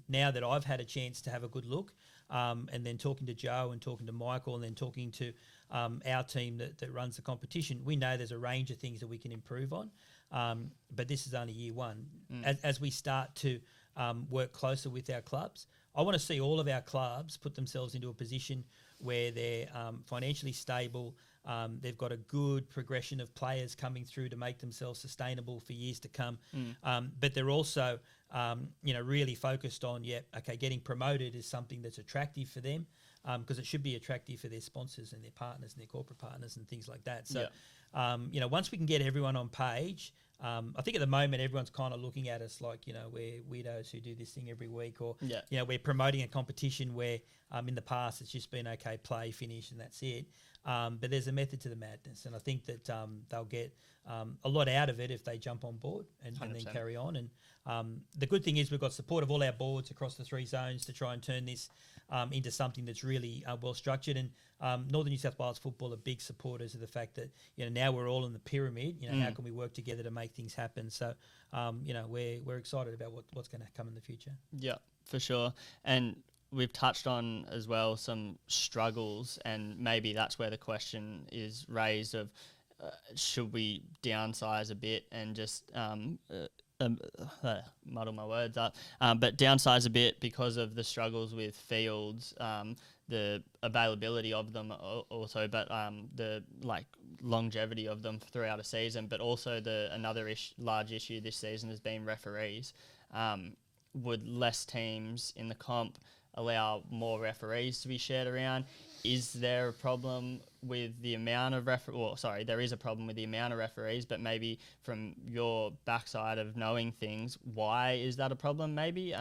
now that I've had a chance to have a good look, and then talking to Joe and talking to Michael and then talking to our team that runs the competition, we know there's a range of things that we can improve on. But this is only year 1. As we start to work closer with our clubs, I want to see all of our clubs put themselves into a position where they're financially stable, they've got a good progression of players coming through to make themselves sustainable for years to come, but they're also really focused on getting promoted is something that's attractive for them, because it should be attractive for their sponsors and their partners and their corporate partners and things like that. So once we can get everyone on page, I think at the moment everyone's kind of looking at us like, we're weirdos who do this thing every week, or we're promoting a competition where in the past it's just been okay, play, finish, and that's it. But there's a method to the madness, and I think that they'll get a lot out of it if they jump on board and then carry on. And the good thing is we've got support of all our boards across the 3 zones to try and turn this into something that's really well structured. And Northern New South Wales football are big supporters of the fact that now we're all in the pyramid. How can we work together to make things happen? So we're excited about what's going to come in the future. Yeah, for sure. And we've touched on as well some struggles, and maybe that's where the question is raised of should we downsize a bit and just muddle my words up, but downsize a bit because of the struggles with fields, the availability of them also, but the longevity of them throughout a season, but also another large issue this season has been referees. Would less teams in the comp allow more referees to be shared around? Is there a problem with the amount of there is a problem with the amount of referees, but maybe from your backside of knowing things, why is that a problem maybe?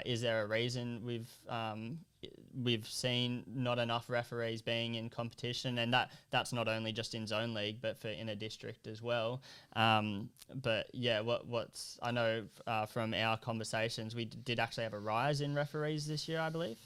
Is there a reason we've seen not enough referees being in competition, and that's not only just in zone league, but in a district as well. But yeah, I know from our conversations, we did actually have a rise in referees this year, I believe.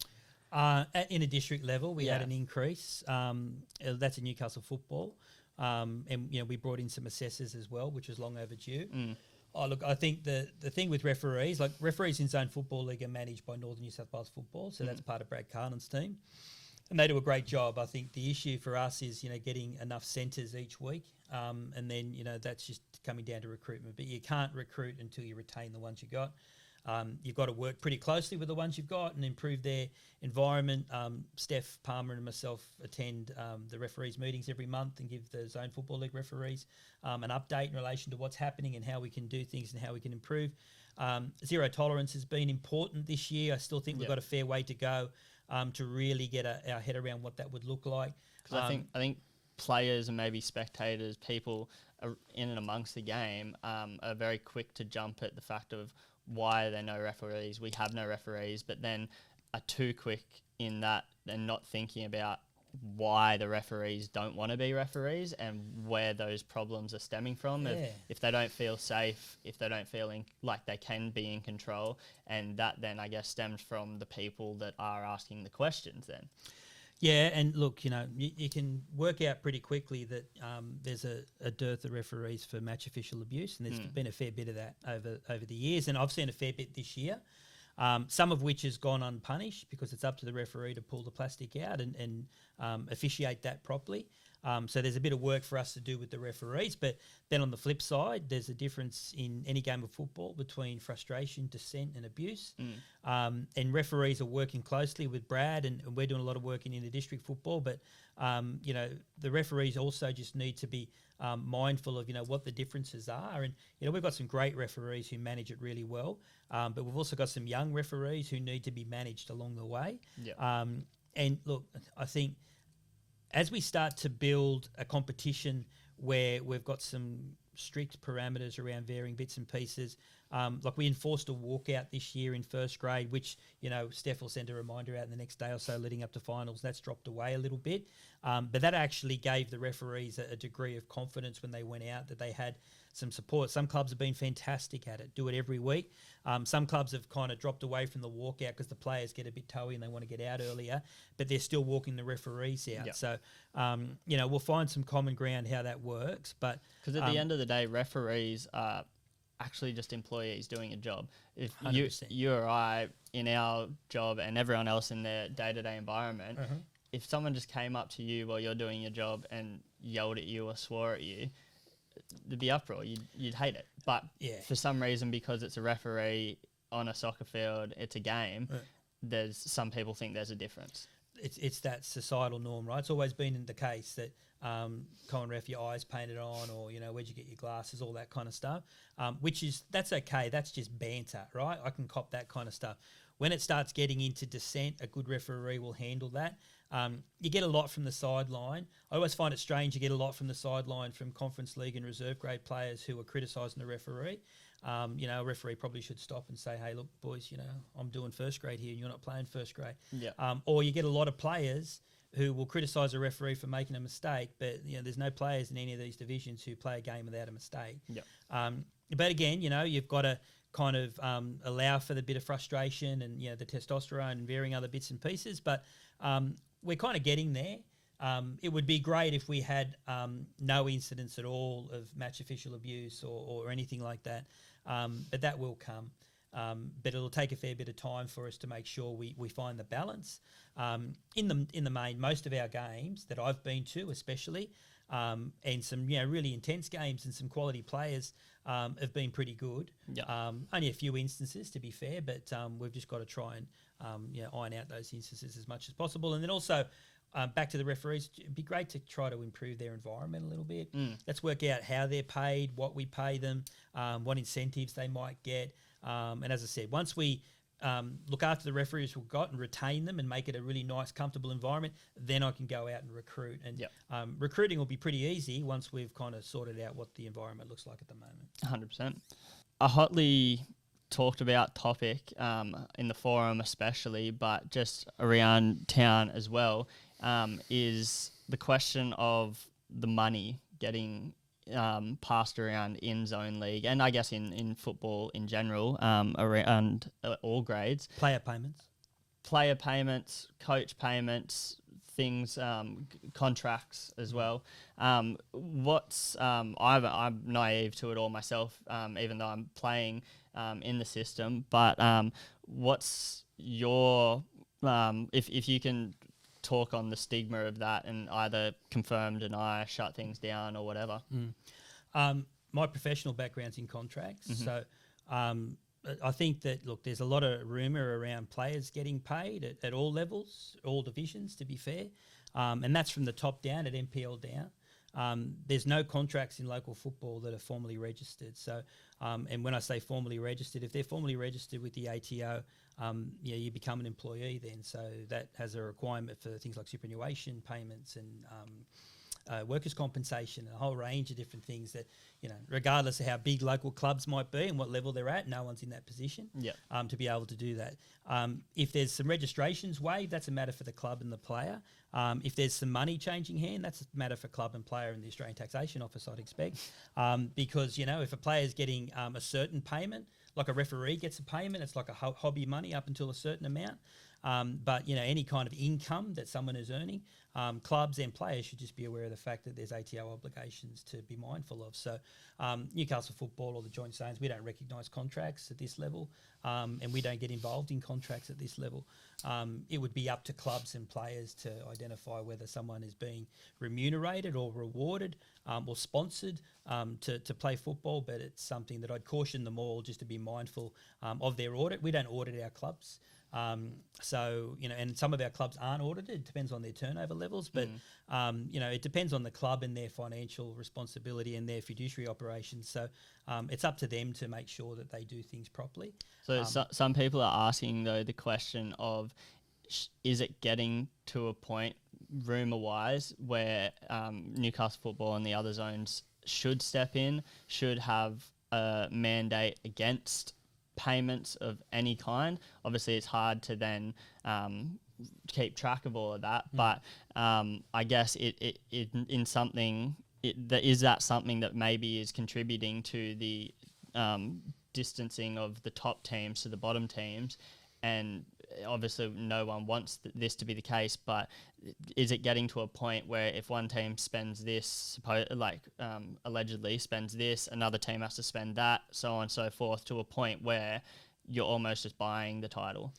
In a district level, we had an increase. That's in Newcastle football, and we brought in some assessors as well, which was long overdue. Oh, look, I think the thing with referees, referees in Zone Football League are managed by Northern New South Wales Football, so that's part of Brad Carlin's team, and they do a great job. I think the issue for us is getting enough centres each week, and then that's just coming down to recruitment. But you can't recruit until you retain the ones you got. You've got to work pretty closely with the ones you've got and improve their environment. Steph Palmer and myself attend the referees meetings every month and give the Zone Football League referees an update in relation to what's happening and how we can do things and how we can improve. Zero tolerance has been important this year. I still think we've got a fair way to go to really get our head around what that would look like. Because I think players and maybe spectators, people in and amongst the game, are very quick to jump at the fact of why are there no referees? We have no referees, but then are too quick in that and not thinking about why the referees don't want to be referees and where those problems are stemming from. If they don't feel safe, if they don't feel like they can be in control, and that then I guess stems from the people that are asking the questions then. Yeah, and look, you can work out pretty quickly that there's a dearth of referees for match official abuse, and there's been a fair bit of that over the years, and I've seen a fair bit this year, some of which has gone unpunished because it's up to the referee to pull the plastic out and officiate that properly. So there's a bit of work for us to do with the referees, but then on the flip side, there's a difference in any game of football between frustration, dissent and abuse. And referees are working closely with Brad, and we're doing a lot of work in district football, but the referees also just need to be mindful of what the differences are. And we've got some great referees who manage it really well, but we've also got some young referees who need to be managed along the way. And look, I think as we start to build a competition where we've got some strict parameters around varying bits and pieces, we enforced a walkout this year in first grade, which, Steph will send a reminder out in the next day or so leading up to finals. That's dropped away a little bit. But that actually gave the referees a degree of confidence when they went out, that they had some support. Some clubs have been fantastic at it, do it every week. Some clubs have kind of dropped away from the walkout because the players get a bit toey and they want to get out earlier, but they're still walking the referees out. Yep. So, we'll find some common ground how that works. But because at the end of the day, referees are actually just employees doing a job. If 100%. you or I in our job and everyone else in their day-to-day environment, if someone just came up to you while you're doing your job and yelled at you or swore at you, there'd be uproar. You'd hate it. But for some reason, because it's a referee on a soccer field, it's a game, there's some people think there's a difference. It's that societal norm, right? It's always been the case that come on ref, your eyes painted on, or where'd you get your glasses, all that kind of stuff. That's okay. That's just banter, right? I can cop that kind of stuff. When it starts getting into dissent, a good referee will handle that. You get a lot from the sideline. I always find it strange. You get a lot from the sideline from Conference League and reserve grade players who are criticising the referee. A referee probably should stop and say, hey, look, boys, I'm doing first grade here and you're not playing first grade. Yeah. Or you get a lot of players who will criticise a referee for making a mistake, but there's no players in any of these divisions who play a game without a mistake. Yep. But again, you've got to kind of allow for the bit of frustration and the testosterone and varying other bits and pieces. But we're kind of getting there. It would be great if we had no incidents at all of match official abuse or anything like that, but that will come. But it'll take a fair bit of time for us to make sure we find the balance. In the main, most of our games that I've been to, especially, and some really intense games and some quality players have been pretty good. Yep. Only a few instances, to be fair, but we've just got to try and iron out those instances as much as possible. And then also, back to the referees, it'd be great to try to improve their environment a little bit. Let's work out how they're paid, what we pay them, what incentives they might get. And as I said, once we look after the referees we've got and retain them and make it a really nice, comfortable environment, then I can go out and recruit. And recruiting will be pretty easy once we've kind of sorted out what the environment looks like at the moment. 100%. A hotly talked about topic in the forum especially, but just around town as well, is the question of the money getting passed around in zone league, and I guess in football in general, around all grades. Player payments, coach payments, things, contracts as well. I'm naive to it all myself, even though I'm playing in the system. But what's your if you can talk on the stigma of that and either confirm, deny, shut things down or whatever? My professional background's in contracts, so I think that, look, there's a lot of rumour around players getting paid at all levels, all divisions, to be fair, and that's from the top down at NPL down. There's no contracts in local football that are formally registered. So, and when I say formally registered, if they're formally registered with the ATO, you become an employee then. So that has a requirement for things like superannuation payments and workers' compensation, and a whole range of different things that, regardless of how big local clubs might be and what level they're at, no one's in that position to be able to do that. If there's some registrations waived, that's a matter for the club and the player. If there's some money changing hand, that's a matter for club and player and the Australian Taxation Office, I'd expect. Because, if a player's getting a certain payment, like a referee gets a payment, it's like a hobby money up until a certain amount. But, any kind of income that someone is earning, clubs and players should just be aware of the fact that there's ATO obligations to be mindful of. So Newcastle Football or the Joint Zones, we don't recognise contracts at this level, and we don't get involved in contracts at this level. It would be up to clubs and players to identify whether someone is being remunerated or rewarded or sponsored to play football, but it's something that I'd caution them all just to be mindful of their audit. We don't audit our clubs. So, and some of our clubs aren't audited. It depends on their turnover levels, but, it depends on the club and their financial responsibility and their fiduciary operations. So it's up to them to make sure that they do things properly. So some people are asking, though, the question of, is it getting to a point, rumour-wise, where Newcastle Football and the other zones should step in, should have a mandate against payments of any kind? Obviously it's hard to then keep track of all of that, but I guess it in something is that something that maybe is contributing to the distancing of the top teams to the bottom teams, and obviously no one wants this to be the case, but is it getting to a point where if one team spends this, allegedly spends this, another team has to spend that, so on and so forth, to a point where you're almost just buying the title?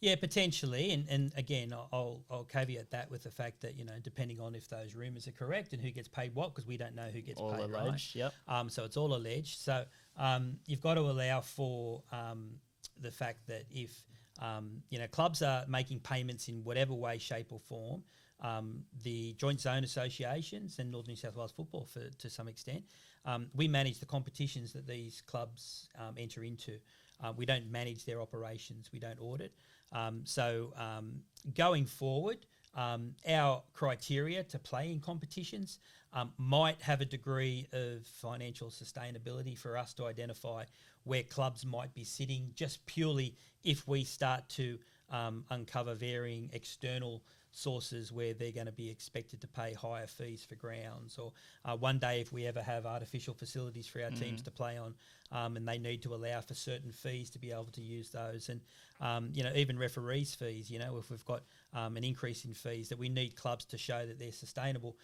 Yeah, potentially, and again, I'll caveat that with the fact that, depending on if those rumours are correct and who gets paid what, because we don't know who gets all paid, alleged, right? Yep. So it's all alleged. So you've got to allow for the fact that if clubs are making payments in whatever way, shape or form, the Joint Zone Associations and Northern New South Wales Football, to some extent, we manage the competitions that these clubs enter into. We don't manage their operations. We don't audit. So going forward, our criteria to play in competitions might have a degree of financial sustainability for us to identify where clubs might be sitting, just purely if we start to uncover varying external sources where they're going to be expected to pay higher fees for grounds, or one day if we ever have artificial facilities for our teams to play on, and they need to allow for certain fees to be able to use those, and even referees' fees. If we've got an increase in fees, that we need clubs to show that they're sustainable,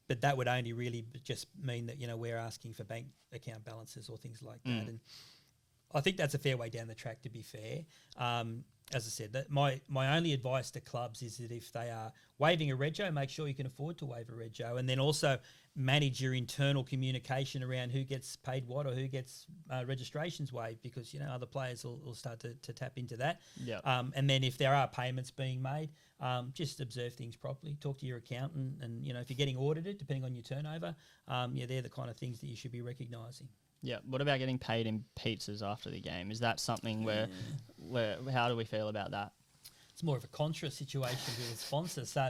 but that would only really just mean that we're asking for bank account balances or things like that, and I think that's a fair way down the track, to be fair. As I said, that my only advice to clubs is that if they are waiving a rego, make sure you can afford to waive a rego, and then also manage your internal communication around who gets paid what or who gets registrations waived, because other players will start to tap into that. Yeah. And then if there are payments being made, just observe things properly. Talk to your accountant, and if you're getting audited, depending on your turnover, they're the kind of things that you should be recognising. Yeah. What about getting paid in pizzas after the game? Is that something where how do we feel about that? It's more of a contra situation with a sponsor. So,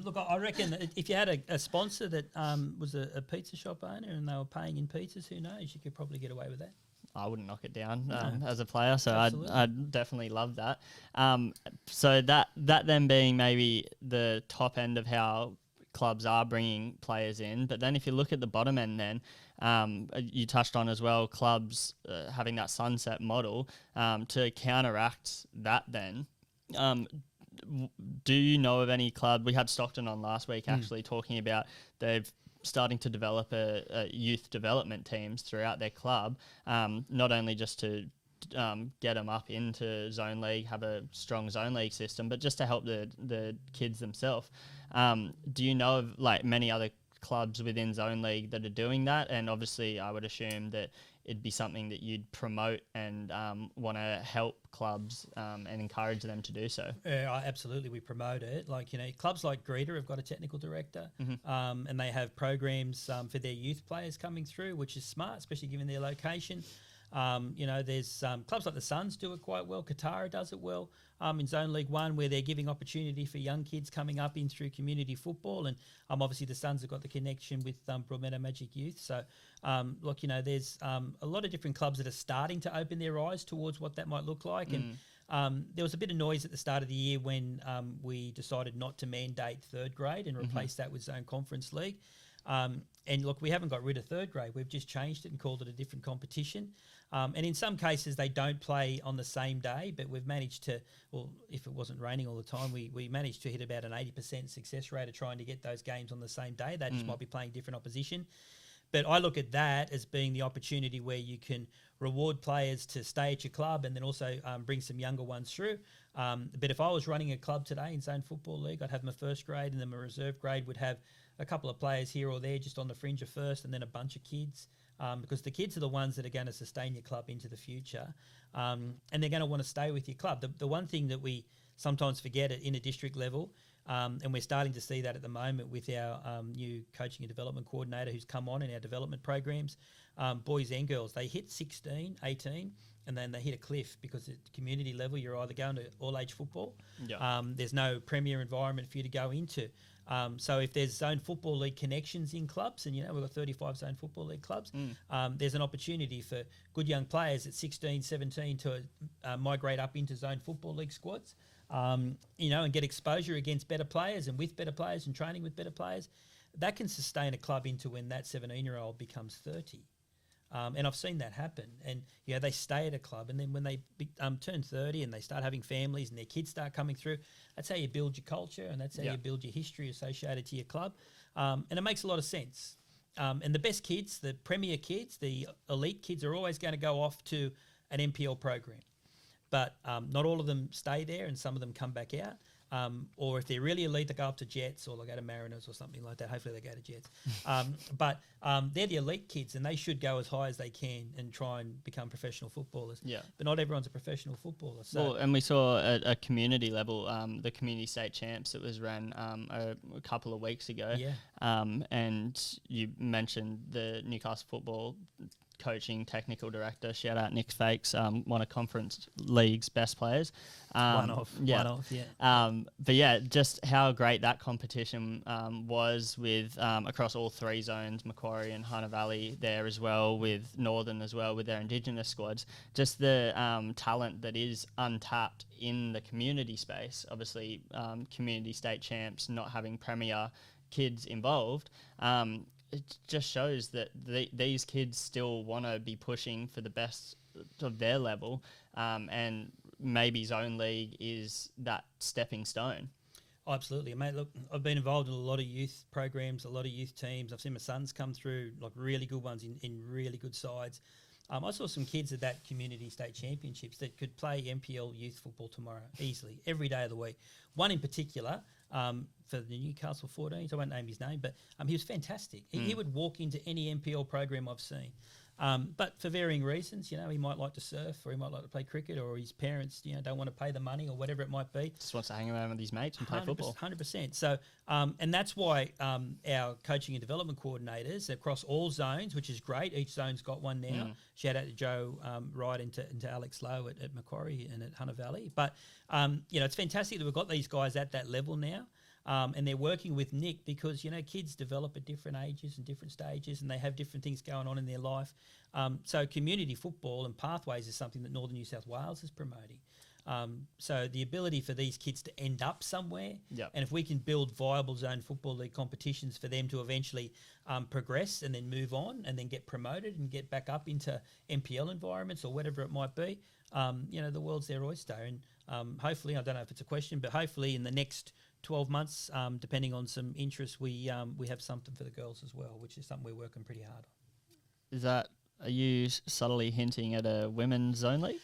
look, I reckon that if you had a sponsor that was a pizza shop owner and they were paying in pizzas, who knows? You could probably get away with that. I wouldn't knock it down as a player, so Absolutely. I'd definitely love that. So that then being maybe the top end of how clubs are bringing players in, but then if you look at the bottom end, then you touched on as well, clubs having that sunset model to counteract that. Then, do you know of any club? We had Stockton on last week actually talking about they've starting to develop a youth development teams throughout their club, not only just to get them up into zone league, have a strong zone league system, but just to help the kids themselves. Do you know of many other clubs within zone league that are doing that? And obviously I would assume that it'd be something that you'd promote and want to help clubs and encourage them to do so. Absolutely, we promote it. Clubs like Greta have got a technical director, and they have programs for their youth players coming through, which is smart, especially given their location. There's clubs like the Suns do it quite well. Katara does it well in Zone League 1, where they're giving opportunity for young kids coming up in through community football. And obviously the Suns have got the connection with Broadmeadow Magic Youth. So, there's a lot of different clubs that are starting to open their eyes towards what that might look like. And there was a bit of noise at the start of the year when we decided not to mandate third grade and replace that with Zone Conference League. And look, we haven't got rid of third grade. We've just changed it and called it a different competition. And in some cases, they don't play on the same day, but we've managed to, well, if it wasn't raining all the time, we managed to hit about an 80% success rate of trying to get those games on the same day. They just might be playing different opposition. But I look at that as being the opportunity where you can reward players to stay at your club and then also bring some younger ones through. But if I was running a club today in Zone Football League, I'd have my first grade, and then my reserve grade would have a couple of players here or there just on the fringe of first, and then a bunch of kids, because the kids are the ones that are going to sustain your club into the future, and they're going to want to stay with your club. The one thing that we sometimes forget in a district level, and we're starting to see that at the moment with our new coaching and development coordinator who's come on in our development programs, boys and girls, they hit 16, 18, and then they hit a cliff because at community level you're either going to all-age football. There's no premier environment for you to go into. So if there's Zone Football League connections in clubs, and we've got 35 Zone Football League clubs, there's an opportunity for good young players at 16, 17 to migrate up into Zone Football League squads, and get exposure against better players and with better players and training with better players. That can sustain a club into when that 17-year-old becomes 30. And I've seen that happen. And, they stay at a club, and then when they turn 30 and they start having families and their kids start coming through, that's how you build your culture, and that's how you build your history associated to your club. And it makes a lot of sense. And the best kids, the premier kids, the elite kids are always going to go off to an NPL program. But not all of them stay there, and some of them come back out. Or if they're really elite, they go up to Jets, or they go to Mariners or something like that. Hopefully they go to Jets. But they're the elite kids, and they should go as high as they can and try and become professional footballers. Yeah. But not everyone's a professional footballer. So. Well, and we saw a community level, the community state champs that was ran a couple of weeks ago. Yeah. And you mentioned the Newcastle Football coaching technical director. Shout out Nick Fakes, one of Conference League's best players. One off, yeah. But yeah, just how great that competition was with across all three zones, Macquarie and Hunter Valley there as well, with Northern as well, with their Indigenous squads. Just the talent that is untapped in the community space. Obviously, community state champs not having premier kids involved. It just shows that these kids still want to be pushing for the best of their level, and maybe Zone League is that stepping stone. Oh, absolutely, mate. Look, I've been involved in a lot of youth programs, a lot of youth teams. I've seen my sons come through, like really good ones in really good sides. I saw some kids at that community state championships that could play NPL youth football tomorrow easily, every day of the week. One in particular, for the Newcastle 14s, I won't name his name, but he was fantastic. He would walk into any NPL program I've seen. But for varying reasons, you know, he might like to surf, or he might like to play cricket, or his parents, you know, don't want to pay the money, or whatever it might be. Just wants to hang around with his mates and play football. 100%. So, and that's why our coaching and development coordinators across all zones, which is great. Each zone's got one now. Shout out to Joe Wright and to Alex Lowe at Macquarie and at Hunter Valley. But, you know, it's fantastic that we've got these guys at that level now. And they're working with Nick because, you know, kids develop at different ages and different stages, and they have different things going on in their life. So community football and pathways is something that Northern New South Wales is promoting. So the ability for these kids to end up somewhere, and if we can build viable zone football league competitions for them to eventually progress and then move on and then get promoted and get back up into NPL environments or whatever it might be, you know, the world's their oyster. And hopefully, I don't know if it's a question, but hopefully in the next 12 months, depending on some interest, we have something for the girls as well, which is something we're working pretty hard on. Are you subtly hinting at a women's zone league?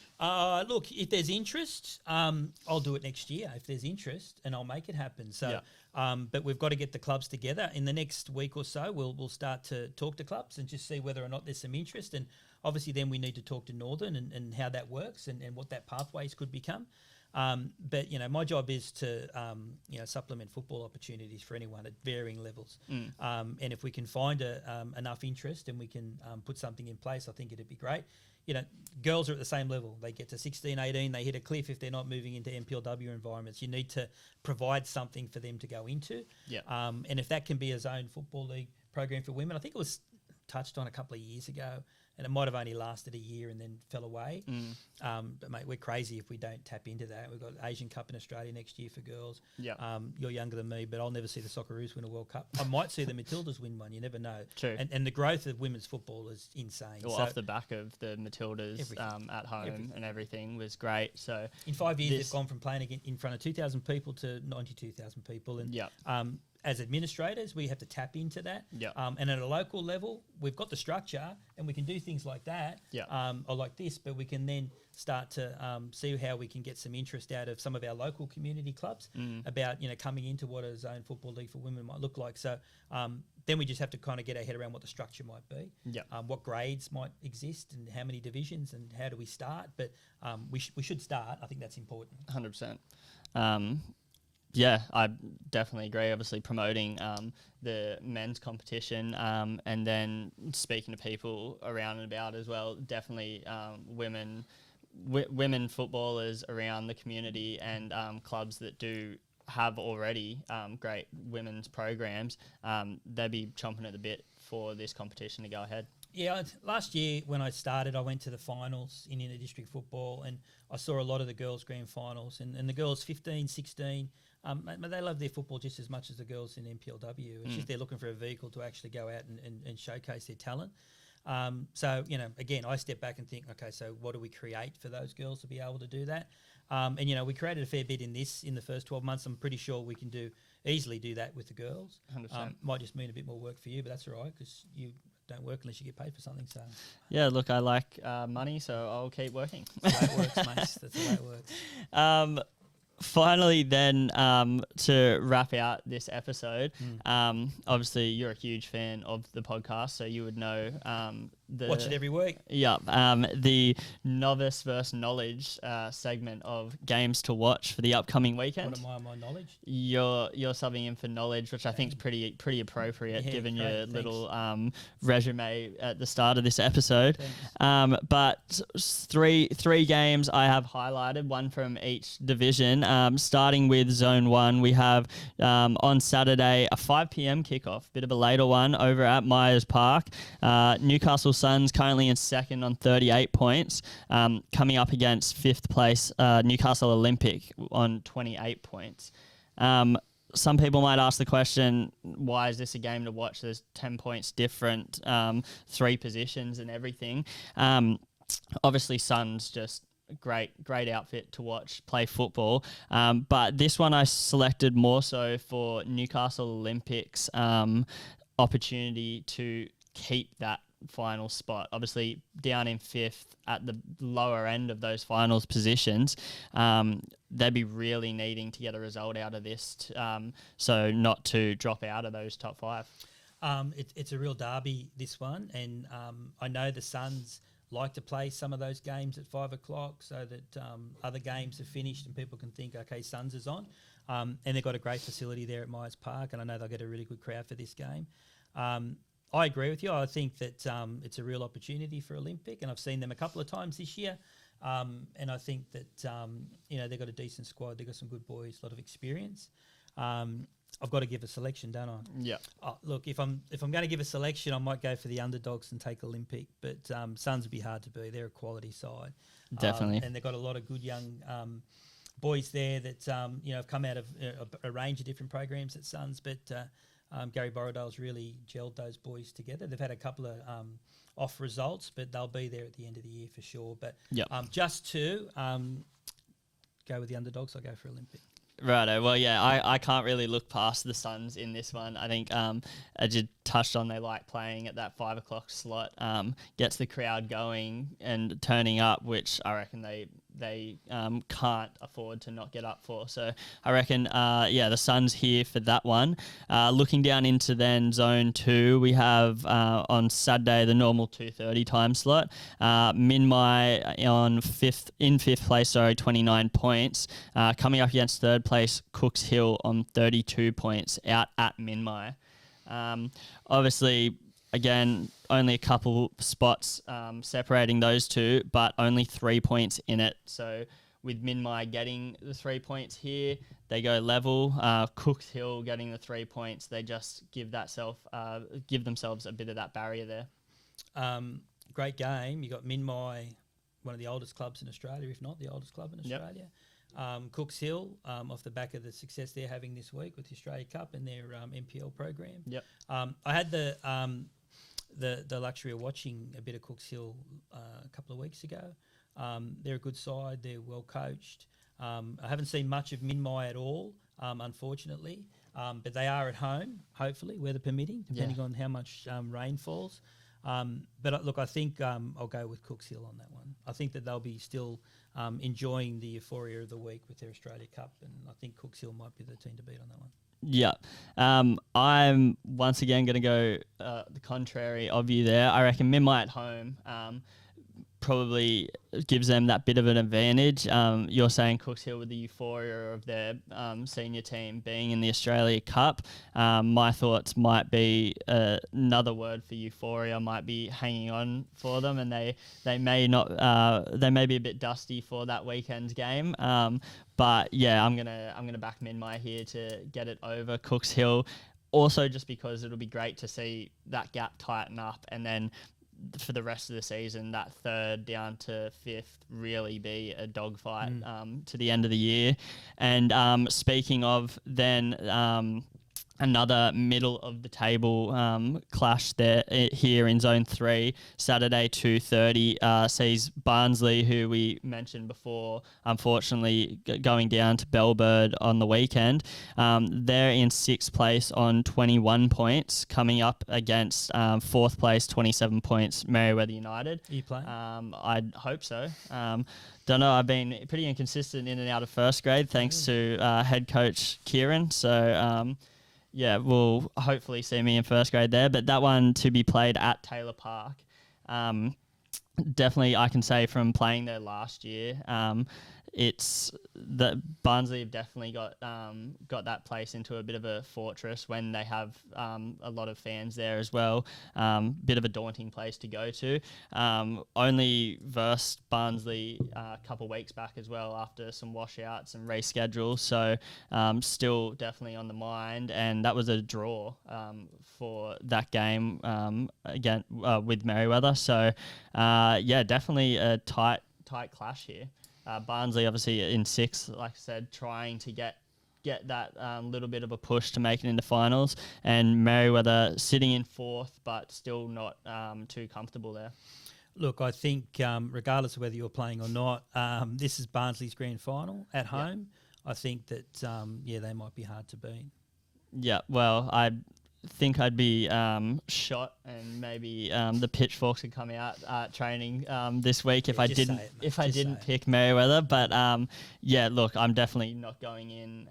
Look, if there's interest, I'll do it next year if there's interest, and I'll make it happen. So, but we've got to get the clubs together. In the next week or so, we'll start to talk to clubs and just see whether or not there's some interest. And obviously then we need to talk to Northern and how that works and what that pathways could become. But, you know, my job is to, you know, supplement football opportunities for anyone at varying levels. And if we can find enough interest and we can put something in place, I think it'd be great. You know, girls are at the same level. They get to 16, 18, they hit a cliff if they're not moving into MPLW environments. You need to provide something for them to go into. And if that can be a zone football league program for women, I think it was touched on a couple of years ago, and it might have only lasted a year and then fell away. But, mate, we're crazy if we don't tap into that. We've got Asian Cup in Australia next year for girls. You're younger than me, but I'll never see the Socceroos win a World Cup. I might see the Matildas win one. You never know. True. And the growth of women's football is insane. Well, off the back of the Matildas at home and everything was great. So in 5 years, they've gone from playing in front of 2,000 people to 92,000 people. And as administrators, we have to tap into that. And at a local level, we've got the structure and we can do things like that or like this, but we can then start to see how we can get some interest out of some of our local community clubs about, you know, coming into what a zone football league for women might look like. So then we just have to kind of get our head around what the structure might be, what grades might exist and how many divisions and how do we start. But we should start. I think that's important. 100%. Yeah, I definitely agree. Obviously promoting the men's competition and then speaking to people around and about as well. Definitely women footballers around the community and clubs that do have already great women's programs. They'd be chomping at the bit for this competition to go ahead. Yeah, last year when I started, I went to the finals in inter-district football and I saw a lot of the girls' grand finals and the girls 15, 16, they love their football just as much as the girls in MPLW. It's just they're looking for a vehicle to actually go out and showcase their talent. So, you know, again, I step back and think, okay, so what do we create for those girls to be able to do that? And, you know, we created a fair bit in the first 12 months. I'm pretty sure we can easily do that with the girls. 100%. Might just mean a bit more work for you, but that's all right because you don't work unless you get paid for something. So yeah, look, I like money, so I'll keep working. That's the way it works, mate. That's the way it works. Finally, then, to wrap out this episode, obviously you're a huge fan of the podcast, so you would know Watch it every week. Yeah, the novice versus knowledge segment of games to watch for the upcoming weekend. What am I? My knowledge. You're subbing in for knowledge, which I think is pretty appropriate given great, your thanks. little resume at the start of this episode. Thanks. But three games I have highlighted, one from each division. Starting with Zone 1, we have on Saturday a 5 p.m. kickoff, bit of a later one over at Myers Park. Newcastle Suns currently in second on 38 points, coming up against fifth place Newcastle Olympic on 28 points. Some people might ask the question, why is this a game to watch? There's 10 points different, 3 positions and everything. Obviously, Suns just great outfit to watch play football. But this one I selected more so for Newcastle Olympics opportunity to keep that final spot. Obviously down in fifth at the lower end of those finals positions, they'd be really needing to get a result out of this so not to drop out of those top 5. It's a real derby, this one, and I know the Suns like to play some of those games at 5 o'clock so that other games are finished and people can think, okay, Suns is on. And they've got a great facility there at Myers Park, and I know they'll get a really good crowd for this game. I agree with you. I think that it's a real opportunity for Olympic, and I've seen them a couple of times this year. And I think that they've got a decent squad. They've got some good boys, a lot of experience. I've got to give a selection, don't I? Yeah. Look, if I'm going to give a selection, I might go for the underdogs and take Olympic. But Suns would be hard to beat. They're a quality side, definitely, and they've got a lot of good young boys there that have come out of a range of different programs at Suns. But Gary Borrowdale's really gelled those boys together. They've had a couple of off results, but they'll be there at the end of the year for sure. But just to go with the underdogs, I'll go for Olympic. Righto. Well, yeah, I can't really look past the Suns in this one. I think as you touched on, they like playing at that 5 o'clock slot, gets the crowd going and turning up, which I reckon they can't afford to not get up for. So I reckon, the Suns here for that one. Looking down into then Zone 2, we have on Saturday the normal 2:30 time slot. Minmai on fifth place, 29 points. Coming up against third place Cooks Hill on 32 points out at Minmai. Obviously, again, only a couple spots separating those two, but only 3 points in it. So with Minmai getting the 3 points here, they go level. Cooks Hill getting the 3 points, they just give themselves a bit of that barrier there. Great game. You got Minmai, one of the oldest clubs in Australia, if not the oldest club in Australia. Cooks Hill, off the back of the success they're having this week with the Australia Cup and their NPL program. Yep. I had the luxury of watching a bit of Cooks Hill a couple of weeks ago. They're a good side. They're well coached. I haven't seen much of Minmai at all, unfortunately, but they are at home, hopefully, weather permitting, depending on how much rain falls. But look, I think I'll go with Cooks Hill on that one. I think that they'll be still enjoying the euphoria of the week with their Australia Cup, and I think Cooks Hill might be the team to beat on that one. Yeah. I'm once again going to go the contrary of you there. I reckon Minmai at home probably gives them that bit of an advantage. You're saying Cooks Hill with the euphoria of their senior team being in the Australia Cup. My thoughts might be another word for euphoria might be hanging on for them, and they may not. They may be a bit dusty for that weekend's game. But yeah, I'm gonna back Minmai here to get it over Cooks Hill. Also, just because it'll be great to see that gap tighten up, and then for the rest of the season, that third down to fifth really be a dogfight to the end of the year. And speaking of then another middle of the table clash there here in Zone 3, Saturday 2:30 sees Barnsley, who we mentioned before, unfortunately going down to Bellbird on the weekend. They're in 6th place on 21 points, coming up against 4th place, 27 points, Merewether United. Are you playing? I'd hope so. Don't know, I've been pretty inconsistent in and out of first grade thanks to head coach Kieran. So yeah, we'll hopefully see me in first grade there. But that one to be played at Taylor Park. Definitely, I can say from playing there last year, it's that Barnsley have definitely got that place into a bit of a fortress when they have a lot of fans there as well. Bit of a daunting place to go to. Only versed Barnsley a couple of weeks back as well after some washouts and reschedules. So still definitely on the mind, and that was a draw for that game again with Merryweather. So definitely a tight clash here. Barnsley obviously in 6th, like I said, trying to get that little bit of a push to make it into finals, and Merryweather sitting in 4th, but still not too comfortable there. Look, I think regardless of whether you're playing or not, this is Barnsley's grand final at home. I think that they might be hard to beat. Yeah, well, I think I'd be shot, and maybe the pitchforks would come out training this week if I didn't pick Merryweather. But look, I'm definitely not going in.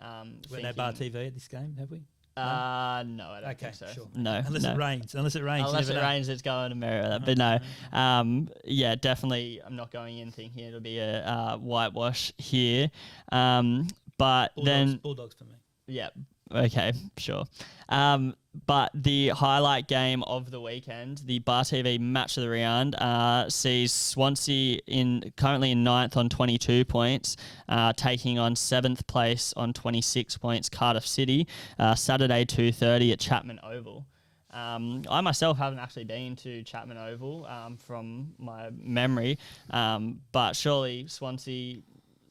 We're no bar TV at this game, have we? No, I don't think so. Sure. No, unless it rains. Unless it rains, it's going to Merryweather. But no, definitely, I'm not going in thinking it'll be a whitewash here. But Bulldogs for me. Yeah. Okay, sure. But the highlight game of the weekend, the Bar TV match of the round, sees Swansea currently in 9th on 22 points, taking on 7th place on 26 points, Cardiff City, Saturday 2:30 at Chapman Oval. I myself haven't actually been to Chapman Oval from my memory, but surely Swansea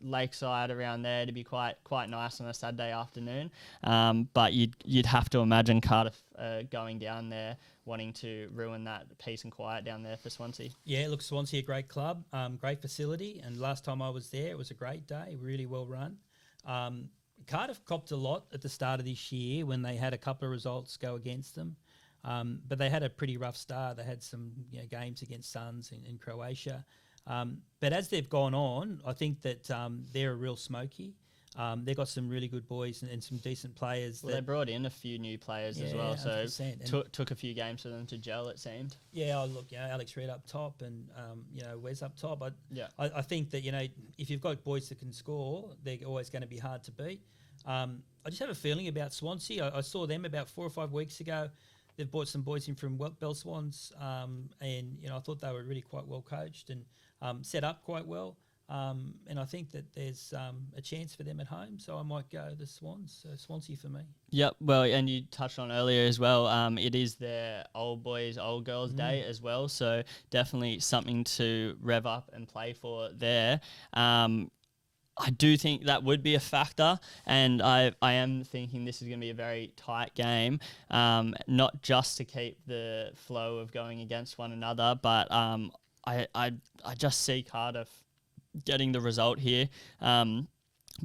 lakeside around there to be quite nice on a Saturday afternoon. But you'd have to imagine Cardiff going down there wanting to ruin that peace and quiet down there for Swansea. Yeah, look, Swansea, a great club, great facility, and last time I was there, it was a great day, really well run. Cardiff copped a lot at the start of this year when they had a couple of results go against them. But they had a pretty rough start. They had some games against Suns in Croatia. But as they've gone on, I think that they're a real smoky. They've got some really good boys and some decent players. Well, they brought in a few new players as well, so took a few games for them to gel, it seemed. Yeah, look, Alex Reid up top and, Wes up top. I think that, if you've got boys that can score, they're always going to be hard to beat. I just have a feeling about Swansea. I saw them about 4 or 5 weeks ago. They've brought some boys in from Bell Swans, and I thought they were really quite well coached and set up quite well. And I think that there's a chance for them at home, so I might go the Swans. So Swansea for me. Yep. Well, and you touched on earlier as well. It is their old boys, old girls day as well, so definitely something to rev up and play for there. I do think that would be a factor, and I am thinking this is going to be a very tight game, not just to keep the flow of going against one another, but I just see Cardiff getting the result here.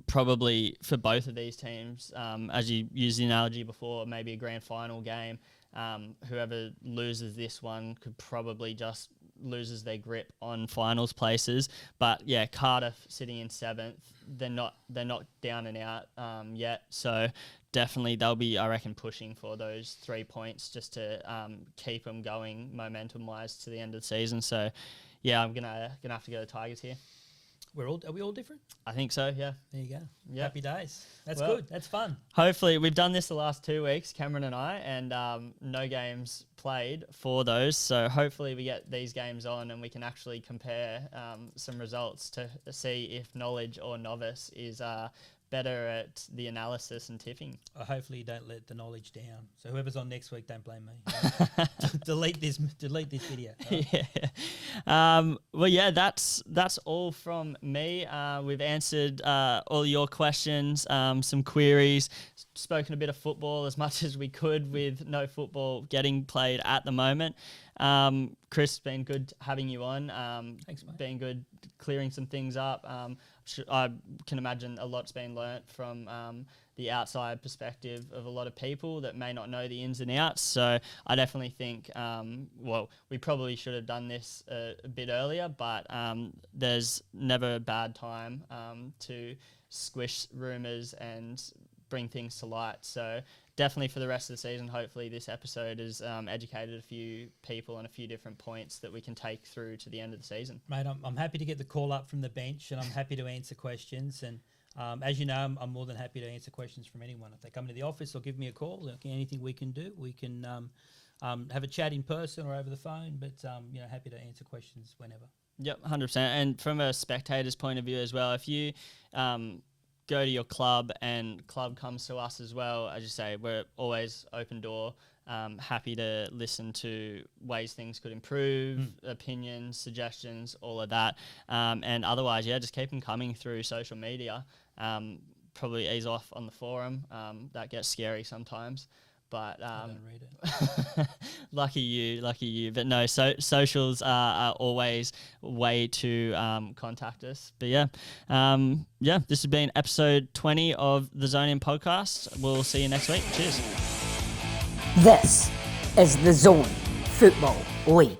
Probably for both of these teams, as you used the analogy before, maybe a grand final game. Whoever loses this one could probably just loses their grip on finals places. But yeah, Cardiff sitting in 7th, they're not down and out yet. So definitely they'll be, I reckon, pushing for those 3 points just to keep them going momentum wise to the end of the season. So yeah, I'm gonna have to go to Tigers here. Are we all different? I think so, yeah. There you go. Yep. Happy days. That's good. That's fun. Hopefully, we've done this the last 2 weeks, Cameron and I, and no games played for those. So hopefully we get these games on and we can actually compare some results to see if knowledge or novice is better at the analysis and tipping. Hopefully you don't let the knowledge down. So whoever's on next week, don't blame me. delete this video. Right? Yeah. Well, yeah, that's all from me. We've answered all your questions, some queries, spoken a bit of football as much as we could with no football getting played at the moment. Chris, it's been good having you on. Thanks, mate. Been good clearing some things up. I can imagine a lot's been learnt from the outside perspective of a lot of people that may not know the ins and outs. So I definitely think, we probably should have done this a bit earlier, but there's never a bad time to squish rumours and bring things to light. So definitely for the rest of the season, hopefully this episode has educated a few people on a few different points that we can take through to the end of the season. Mate, I'm happy to get the call up from the bench, and I'm happy to answer questions. And as you know, I'm more than happy to answer questions from anyone. If they come to the office or give me a call, anything we can do, we can have a chat in person or over the phone. But happy to answer questions whenever. Yep, 100%. And from a spectator's point of view as well, if you go to your club and club comes to us as well, as you say, we're always open door, happy to listen to ways things could improve, opinions, suggestions, all of that. And otherwise, just keep them coming through social media. Probably ease off on the forum. That gets scary sometimes. But I don't read it. lucky you. But no, socials are always a way to contact us. But this has been episode 20 of the Zone In podcast. We'll see you next week. Cheers. This is the Zone Football League.